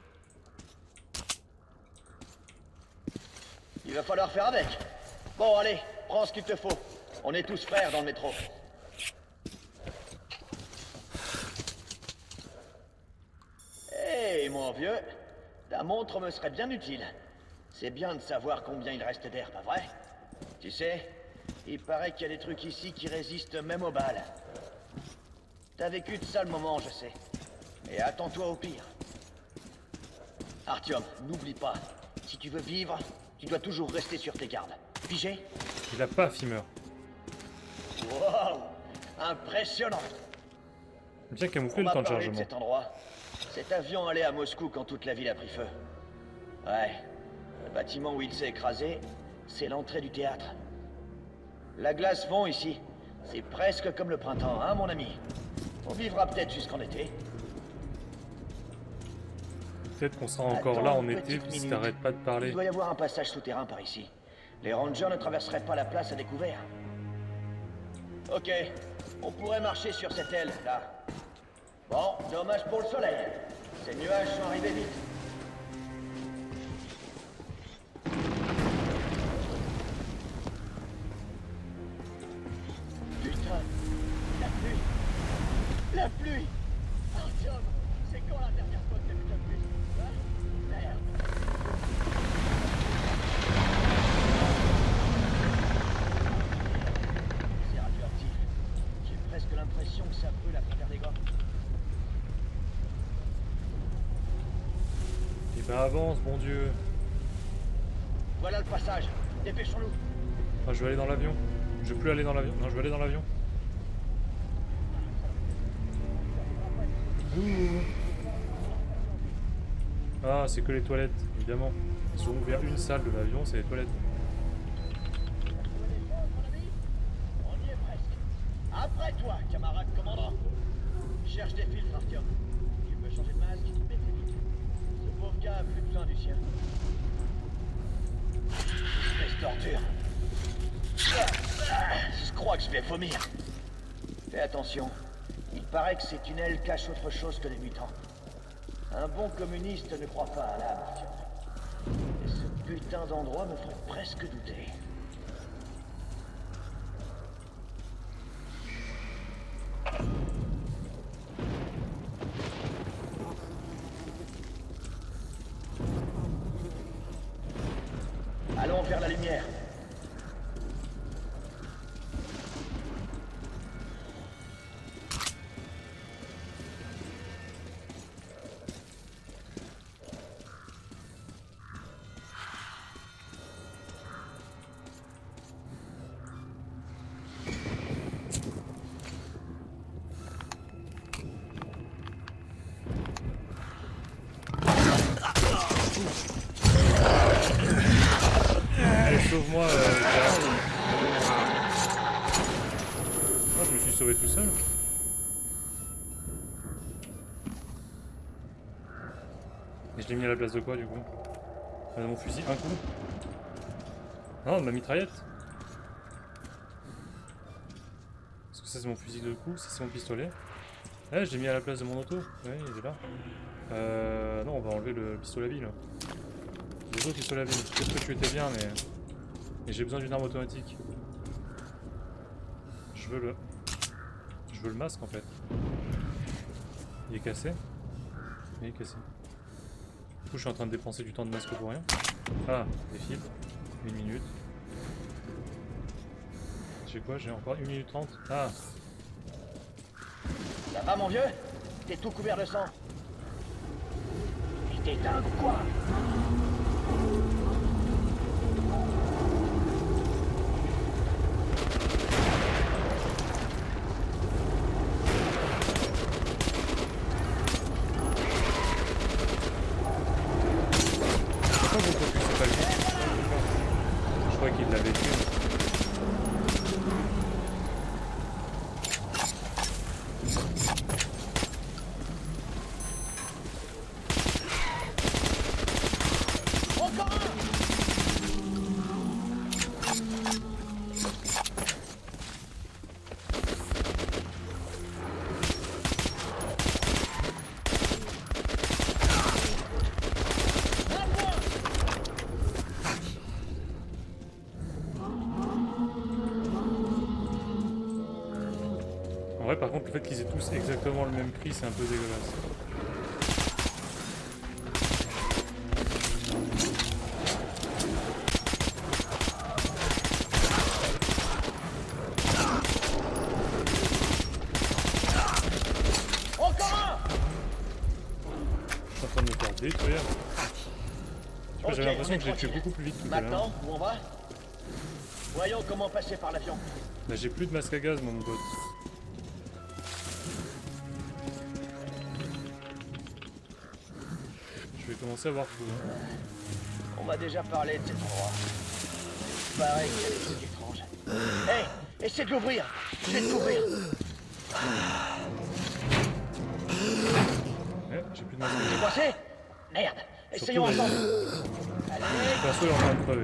Il va falloir faire avec. Bon, allez, prends ce qu'il te faut. On est tous frères dans le métro. Hé, mon vieux, ta montre me serait bien utile. C'est bien de savoir combien il reste d'air, pas vrai? Tu sais, il paraît qu'il y a des trucs ici qui résistent même aux balles. T'as vécu de sales moments, je sais. Et attends-toi au pire. Artyom, n'oublie pas, si tu veux vivre, tu dois toujours rester sur tes gardes. Pigé? Il a pas Fimeur. Wow, impressionnant. Bien camouflé le temps de chargement. Cet endroit. Cet avion allait à Moscou quand toute la ville a pris feu. Ouais, le bâtiment où il s'est écrasé, c'est l'entrée du théâtre. La glace fond ici. C'est presque comme le printemps, hein, mon ami? On vivra peut-être jusqu'en été. Peut-être qu'on sera encore là en été si t'arrêtes pas de parler. Il doit y avoir un passage souterrain par ici. Les rangers ne traverseraient pas la place à découvert. Ok, on pourrait marcher sur cette aile, là. Bon, dommage pour le soleil. Ces nuages sont arrivés vite. Putain, la pluie. La pluie. Artyom, c'est quand la dernière fois que t'as vu de la pluie? Hein? Merde. C'est radioactif. J'ai presque l'impression que ça brûle à travers les gars. Et ben avance, bon Dieu. Voilà le passage. Dépêchons-nous. Ah, je vais aller dans l'avion. Je vais plus aller dans l'avion. Non, je vais aller dans l'avion. Ah, c'est que les toilettes, évidemment. Ils ont ouvert une salle de l'avion, c'est les toilettes. On y est presque. Après toi, camarade commandant. Cherche des filtres, Artyom. Tu peux changer de masque, mais fais vite. Ce pauvre gars a plus besoin du sien. Espèce d'ordure. Je crois que je vais vomir. Fais attention. Il paraît que ces tunnels cachent autre chose que des mutants. Un bon communiste ne croit pas à l'âme, Artyom. Et ce putain d'endroit me ferait presque douter. Allons vers la lumière. Sauve-moi, je me suis sauvé tout seul. Et je l'ai mis à la place de quoi, du coup? De mon fusil, un coup. Non, de ma mitraillette. Est-ce que ça c'est mon fusil de coup? Ça c'est mon pistolet. Ouais, je l'ai mis à la place de mon auto. Ouais, il est là. Non, on va enlever le pistolet à billes. Les autres pistolets à billes. Peut-être que tu étais bien, mais... Et j'ai besoin d'une arme automatique. Je veux le masque en fait. Il est cassé. Il est cassé. Du coup je suis en train de dépenser du temps de masque pour rien. Ah, des fibres. 1 minute. J'ai quoi? J'ai encore 1 minute 30. Ah. Ça va mon vieux? T'es tout couvert de sang. Mais t'es dingue ou quoi? Je crois qu'il l'avait tué. vrai, par contre, le fait qu'ils aient tous exactement le même prix, c'est un peu dégueulasse. Détruire. J'avais l'impression que j'ai tué beaucoup plus vite tout à l'heure. Maintenant, où on va? Voyons comment passer par l'avion. Là j'ai plus de masque à gaz mon pote. Je vais commencer à voir tout. On m'a déjà parlé de cet endroit. Pareil qu'il y a des trucs étranges. Hé, essaie de l'ouvrir. Je vais te couvrir. Ouais, j'ai plus de masque à gaz. T'es coincé? Merde, essayons ensemble. Le perso est en train de crever.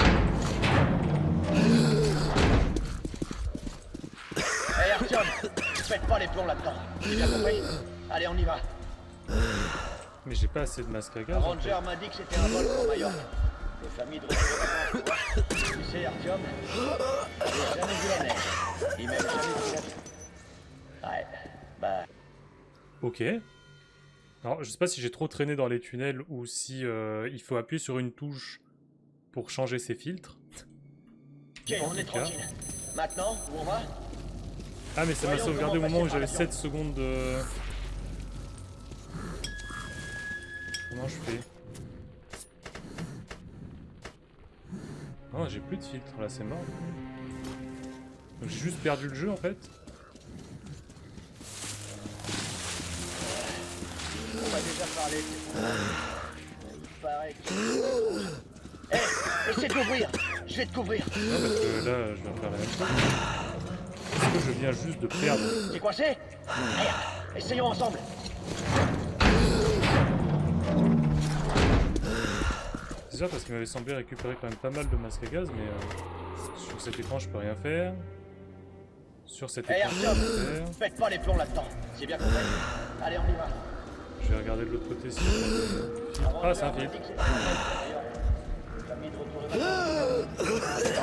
Hey Artyom, faites pas les plombs là-dedans. J'ai bien compris? Allez, on y va. Mais j'ai pas assez de masque à gaz. Un ranger m'a dit que c'était un vol pour Majorque. Les familles de retour de vacances, tu vois. Tu sais, Artyom, j'ai jamais vu la neige. Il m'a jamais vu la vie. Ouais, bah... Ok. Alors, je sais pas si j'ai trop traîné dans les tunnels ou si il faut appuyer sur une touche pour changer ses filtres. Ok, on est tranquille. Maintenant, où on va? Ah, mais ça m'a sauvegardé au moment où j'avais 7 secondes de... Comment je fais? Non, j'ai plus de filtre, là c'est mort. Donc j'ai juste perdu le jeu en fait. On m'a déjà parlé de il paraît que... Hé, essaie de l'ouvrir. Je vais te couvrir. Non, parce que là, je vais faire la même chose. Parce que je viens juste de perdre. T'es coincé? Merde, essayons ensemble. C'est sûr parce qu'il m'avait semblé récupérer quand même pas mal de masques à gaz, mais sur cet écran je peux rien faire. Sur cet écran je peux rien faire. Faites pas les plombs là-dedans, c'est bien compris. Allez, on y va. Je vais regarder de l'autre côté si ah, c'est un filtre.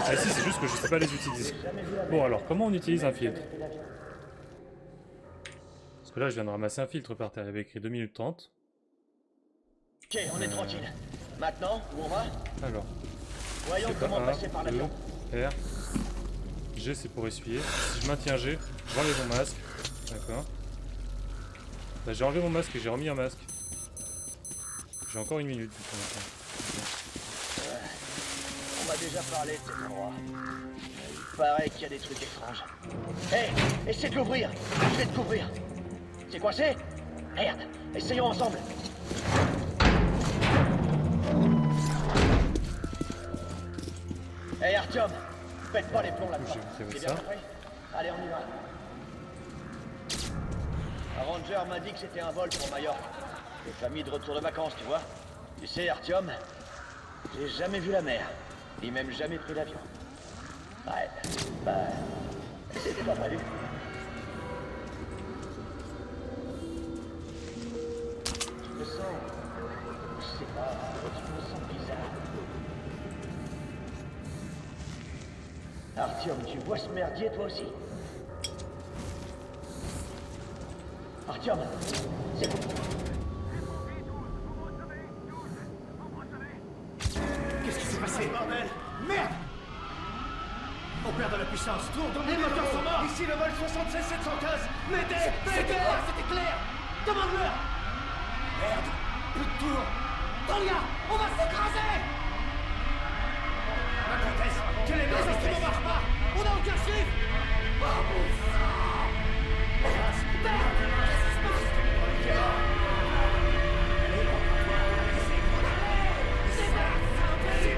Ah si, c'est juste que je sais pas les utiliser. Bon alors, comment on utilise un filtre? Parce que là je viens de ramasser un filtre par terre, il avait écrit 2 minutes 30. Ok, on est tranquille. Maintenant, où on va? Alors, voyons comment passer par l'avion. R. G c'est pour essuyer. Si je maintiens G, j'enlève mon masque. D'accord. Là j'ai enlevé mon masque et j'ai remis un masque. J'ai encore 1 minute du coup maintenant. On m'a déjà parlé de cet endroit. Il paraît qu'il y a des trucs étranges. Hé, essaie de l'ouvrir. Je vais te couvrir. C'est coincé? Merde, essayons ensemble. Hey Artyom, faites pas les plombs là-dedans. C'est bien compris? Allez, on y va. Un ranger m'a dit que c'était un vol pour Majorque. Les familles de retour de vacances, tu vois. Tu sais, Artyom, j'ai jamais vu la mer. Ni même jamais pris l'avion. Ouais, bah... c'était pas prévu. Je me sens... je sais pas, je me sens bizarre. Artyom, tu vois ce merdier toi aussi? Artyom, c'est bon. Qu'est-ce qui s'est passé, bordel? Merde! On perd de la puissance. Les moteurs sont morts. Ici le vol 76715. M'aidez! C'était clair! Demande-leur! Merde! Plus de tour! Talia! On va s'écraser! Ma comtesse! Que les instruments marchent pas! On n'a aucun chiffre! Oh mon sang! Merde! Qu'est-ce qui se passe? C'est merde! C'est 6%!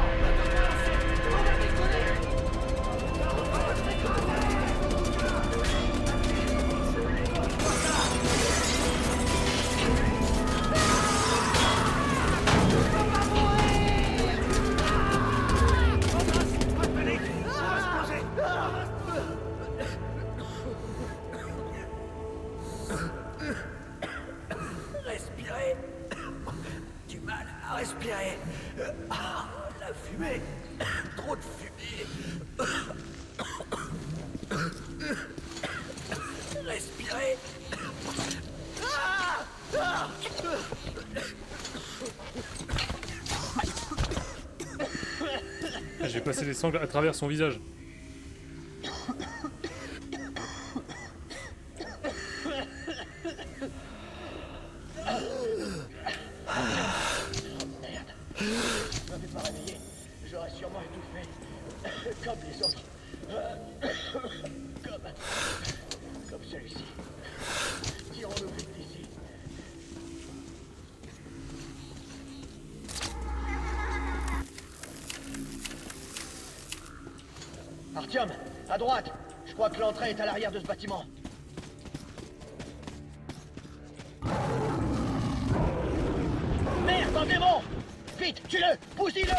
On va décoller! passer des sangles à travers son visage. Je m'avais pas réveillé, j'aurais sûrement étouffé. Comme les autres. Comme celui-ci. Tirons-nous vite d'ici. Artyom, à droite. Je crois que l'entrée est à l'arrière de ce bâtiment. Merde, un démon! Vite, tue-le! Bousille-le!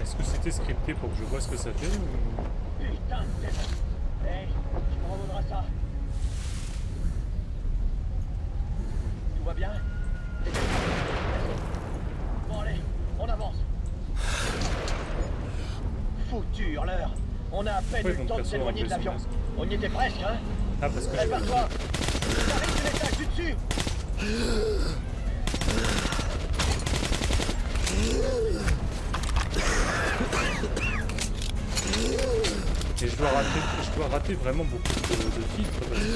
Est-ce que c'était scripté pour que je vois ce que ça fait ou... Putain de démon! Hey, tu me revaudras ça. Tout va bien? Bon allez, on avance. Foutu hurleur! On a à peine eu le temps de s'éloigner de l'avion. On y était presque, hein? Ah, parce que... Prépare-toi! J'arrive de l'étage du dessus! Et je dois rater vraiment beaucoup de filtres parce que...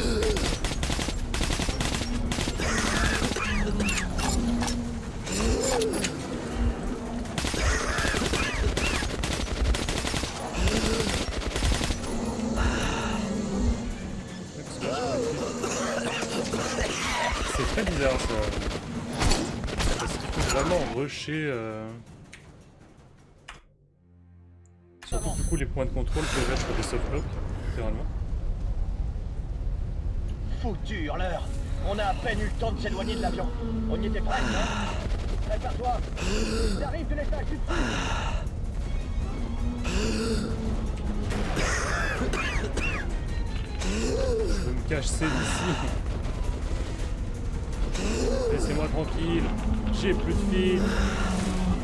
C'est très bizarre ça. Parce qu'il faut vraiment rusher... Surtout du coup les points de contrôle peuvent être des softlocks, littéralement. Foutu hurleur! On a à peine eu le temps de s'éloigner de l'avion. On y était presque, hein? Prépare-toi! J'arrive de l'étage du dessus! Je veux me cacher d'ici. Laissez-moi tranquille. J'ai plus de filtres.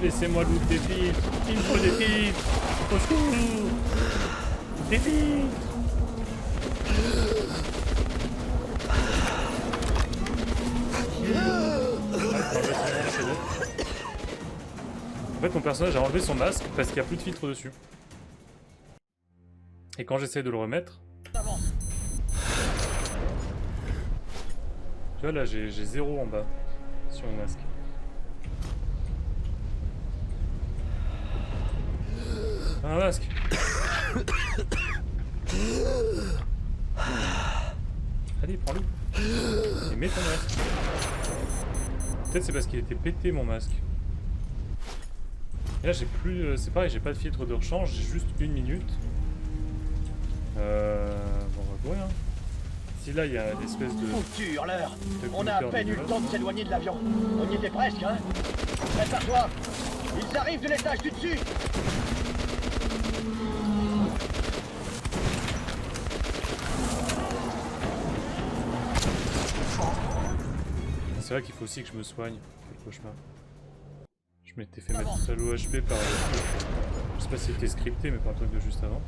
Laissez-moi loot des filtres. Il me faut des filtres. Au secours. Des filtres. En fait, mon personnage a enlevé son masque parce qu'il n'y a plus de filtre dessus. Et quand j'essaie de le remettre... Tu vois là, j'ai 0 en bas sur mon masque. Un masque. Allez, prends-le. Et mets ton masque. Peut-être c'est parce qu'il était pété mon masque. Et là j'ai plus... c'est pareil, j'ai pas de filtre de rechange, j'ai juste 1 minute. Bon, on va courir. Hein. Si là il y a une espèce de... Foutu hurleur! On a à peine eu le temps de s'éloigner de l'avion. On y était presque, hein? Prépare-toi! Ils arrivent de l'étage du dessus! C'est vrai qu'il faut aussi que je me soigne. Quel cauchemar. Je m'étais fait mettre tout à l'OHP par... Je sais pas si c'était scripté, mais par un truc de juste avant.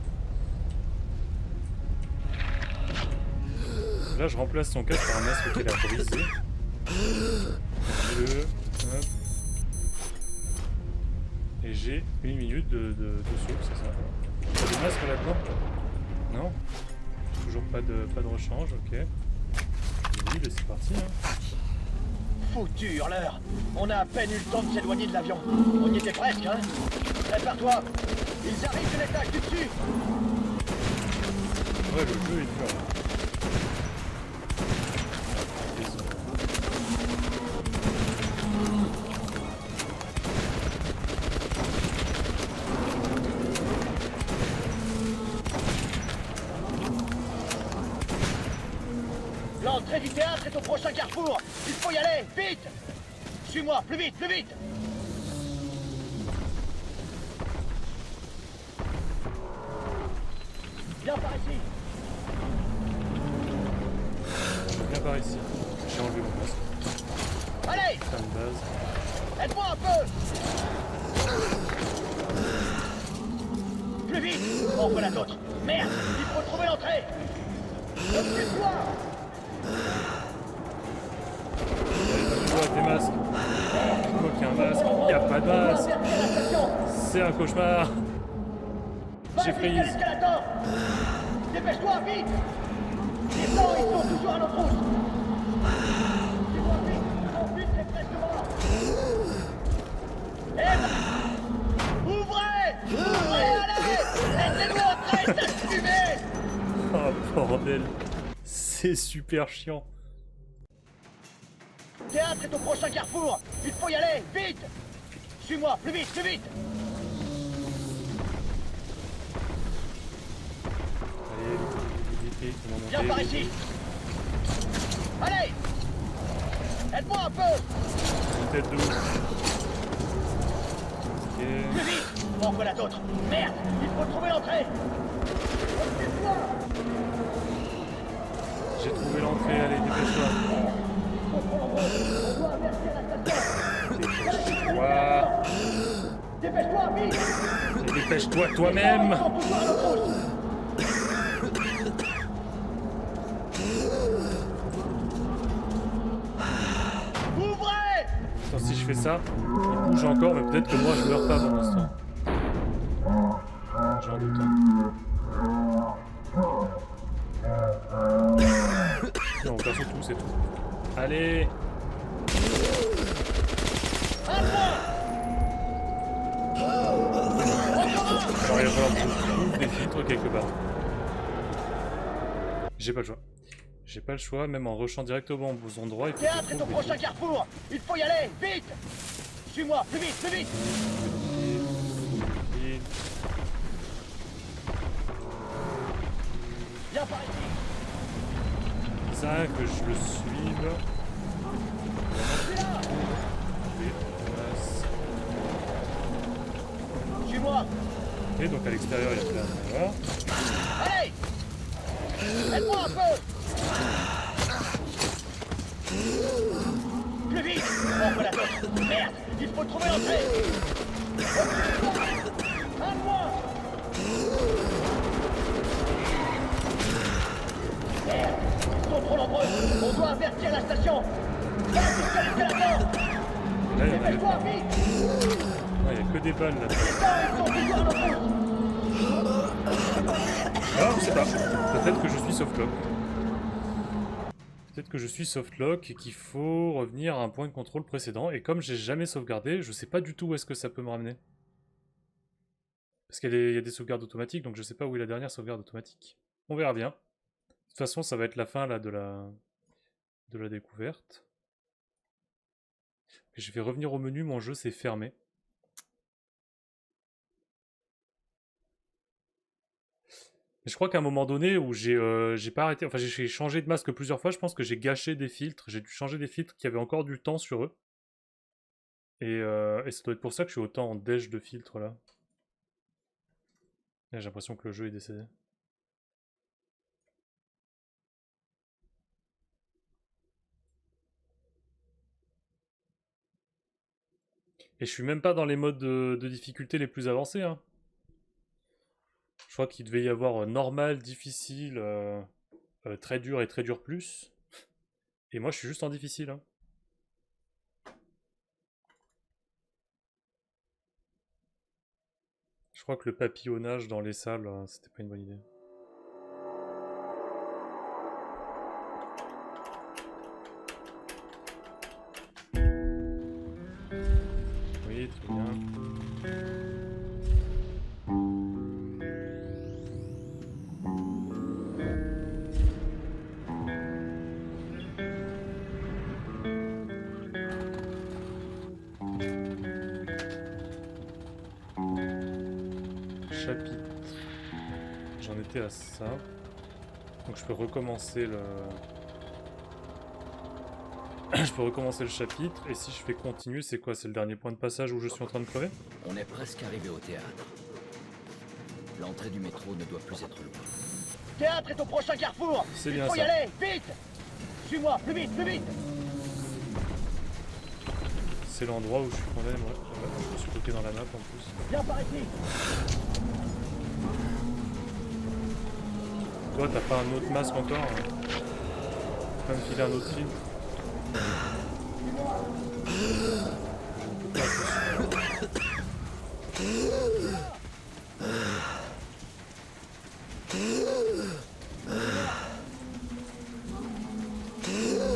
Là, je remplace son casque par un masque qu'elle a brisé. Hop. Et j'ai 1 minute de saut, c'est ça. Il y a des masques là-dedans? Non? Toujours pas de rechange, ok. Oui, c'est parti, hein. Foutu hurleur! On a à peine eu le temps de s'éloigner de l'avion. On y était presque, hein? Prépare-toi! Ils arrivent de l'étage du dessus! Ouais, le jeu est dur. L'entrée du théâtre est au prochain carrefour! Il faut y aller! Vite! Suis-moi! Plus vite! Plus vite! Viens par ici! Viens par ici. J'ai enlevé mon masque. Allez! Putain de base. Aide-moi un peu! Plus vite! On revoit d'autres! Merde! Il faut trouver l'entrée! Occupe-toi! Des masques. Aucun masque. Y a pas de masque. C'est un cauchemar. J'ai freeze. Dépêche-toi, vite! Les blancs, ils sont toujours à notre route! Dis-moi vite! Mon but, c'est presque mort! Ouvrez! Ouvrez, allez! Laissez-nous entrer, cette fumée! Oh bordel. C'est super chiant. Théâtre est au prochain carrefour! Il faut y aller, vite! Suis-moi, plus vite, plus vite! Allez, viens par ici! Allez! Aide-moi un peu! Tête de ouf. Ok. Plus vite! On voilà d'autres! Merde! Il faut trouver l'entrée! J'ai trouvé l'entrée, allez, dépêche-toi. Dépêche-toi. Dépêche-toi, vite! Et dépêche-toi toi-même! Ouvrez! Attends, si je fais ça, il bouge encore, mais peut-être que moi je meurs pas pendant ce temps. J'en doute. Non, on casse tout, c'est tout. Allez! Alors il va falloir que je trouve des filtres quelque part. J'ai pas le choix. J'ai pas le choix, même en rushant directement au bon endroit. Il faut Théâtre est au prochain carrefour! Il faut y aller, vite! Suis-moi, plus vite, plus vite! Viens par ici! Ça, que je le suive. Suis-moi! Et donc à l'extérieur, il y a plein de... Voilà. Allez! Aide-moi un peu! Plus vite! On voit la côte! Merde! Il faut trouver l'entrée! Un de moi! Merde! Ils sont trop nombreux! On doit avertir la station! Va jusqu'à l'escalator! Dépêche-toi, vite! Il n'y a que des balles là. Ils sont toujours à notre route! Ah, je sais pas. Peut-être que je suis softlock. Peut-être que je suis softlock et qu'il faut revenir à un point de contrôle précédent. Et comme j'ai jamais sauvegardé, je sais pas du tout où est-ce que ça peut me ramener. Parce qu'il y a des sauvegardes automatiques, donc je sais pas où est la dernière sauvegarde automatique. On verra bien. De toute façon, ça va être la fin là de la découverte. Et je vais revenir au menu, mon jeu s'est fermé. Mais je crois qu'à un moment donné où j'ai pas arrêté, enfin j'ai changé de masque plusieurs fois, je pense que j'ai gâché des filtres, j'ai dû changer des filtres qui avaient encore du temps sur eux. Et ça doit être pour ça que je suis autant en déj de filtres là. J'ai l'impression que le jeu est décédé. Et je suis même pas dans les modes de difficulté les plus avancés, hein. Je crois qu'il devait y avoir normal, difficile, très dur et très dur plus. Et moi je suis juste en difficile, hein. Je crois que le papillonnage dans les salles, c'était pas une bonne idée. Oui, très bien. Chapitre. J'en étais à ça. Donc je peux recommencer le... je peux recommencer le chapitre. Et si je fais continue, c'est quoi? C'est le dernier point de passage où je suis en train de crever? On est presque arrivé au théâtre. L'entrée du métro ne doit plus être loin. Théâtre est au prochain carrefour! C'est Il bien faut y ça. aller, vite! Suis-moi, plus vite, plus vite! c'est l'endroit où je suis condamné. Ouais, je me suis bloqué dans la map en plus. Viens par ici. Toi, t'as pas un autre masque encore hein. Tu peux me filer un autre film.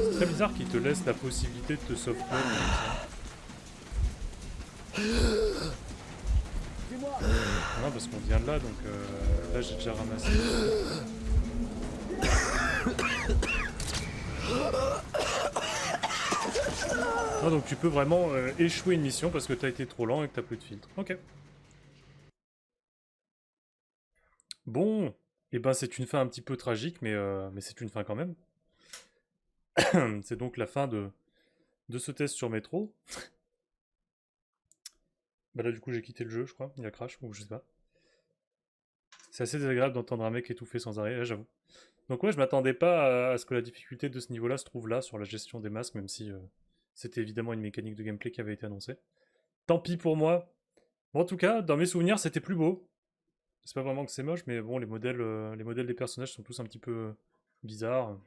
C'est très bizarre qu'il te laisse la possibilité de te sauvegarder comme ça. Non, parce qu'on vient de là, donc là j'ai déjà ramassé. Non, donc tu peux vraiment échouer une mission parce que t'as été trop lent et que t'as plus de filtre. Ok. Bon, et ben c'est une fin un petit peu tragique, mais c'est une fin quand même. C'est donc la fin de ce test sur Metro. Bah là du coup j'ai quitté le jeu je crois, il a crash ou je sais pas. C'est assez désagréable d'entendre un mec étouffer sans arrêt, là, j'avoue. Donc ouais je m'attendais pas à ce que la difficulté de ce niveau là se trouve là sur la gestion des masques, même si c'était évidemment une mécanique de gameplay qui avait été annoncée. Tant pis pour moi. Bon en tout cas, dans mes souvenirs c'était plus beau. C'est pas vraiment que c'est moche, mais bon les modèles des personnages sont tous un petit peu bizarres.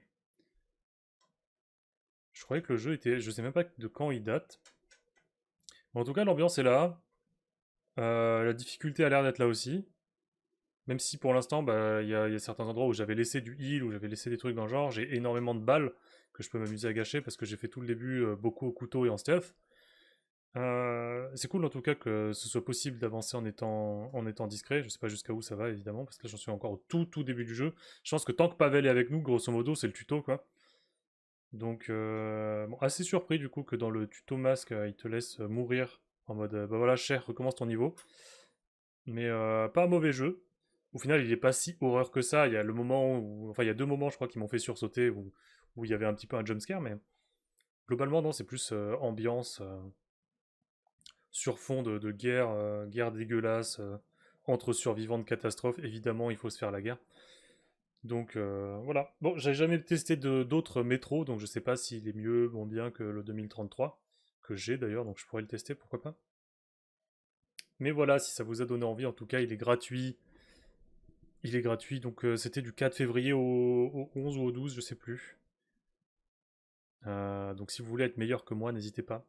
Je croyais que le jeu était... Je sais même pas de quand il date. Bon, en tout cas l'ambiance est là. La difficulté a l'air d'être là aussi. Même si pour l'instant, bah, y a certains endroits où j'avais laissé du heal, où j'avais laissé des trucs dans le genre. J'ai énormément de balles que je peux m'amuser à gâcher parce que j'ai fait tout le début beaucoup au couteau et en stealth. C'est cool en tout cas que ce soit possible d'avancer en étant discret. Je sais pas jusqu'à où ça va évidemment, parce que là j'en suis encore au tout début du jeu. Je pense que tant que Pavel est avec nous, grosso modo, c'est le tuto quoi. Donc, bon, assez surpris du coup que dans le tuto masque, il te laisse mourir en mode bah voilà, cher, recommence ton niveau. Mais pas un mauvais jeu. Au final, il est pas si horreur que ça. Il y a le moment où. Enfin, il y a 2 moments, je crois, qui m'ont fait sursauter où il y avait un petit peu un jumpscare, mais globalement, non, c'est plus ambiance sur fond de guerre, guerre dégueulasse entre survivants de catastrophes. Évidemment, il faut se faire la guerre. Donc voilà. Bon, j'ai jamais testé d'autres métros, donc je sais pas s'il est mieux, bon bien que le 2033, que j'ai d'ailleurs, donc je pourrais le tester, pourquoi pas. Mais voilà, si ça vous a donné envie, en tout cas, il est gratuit. Il est gratuit, donc c'était du 4 février au 11 ou au 12, je sais plus. Donc si vous voulez être meilleur que moi, n'hésitez pas.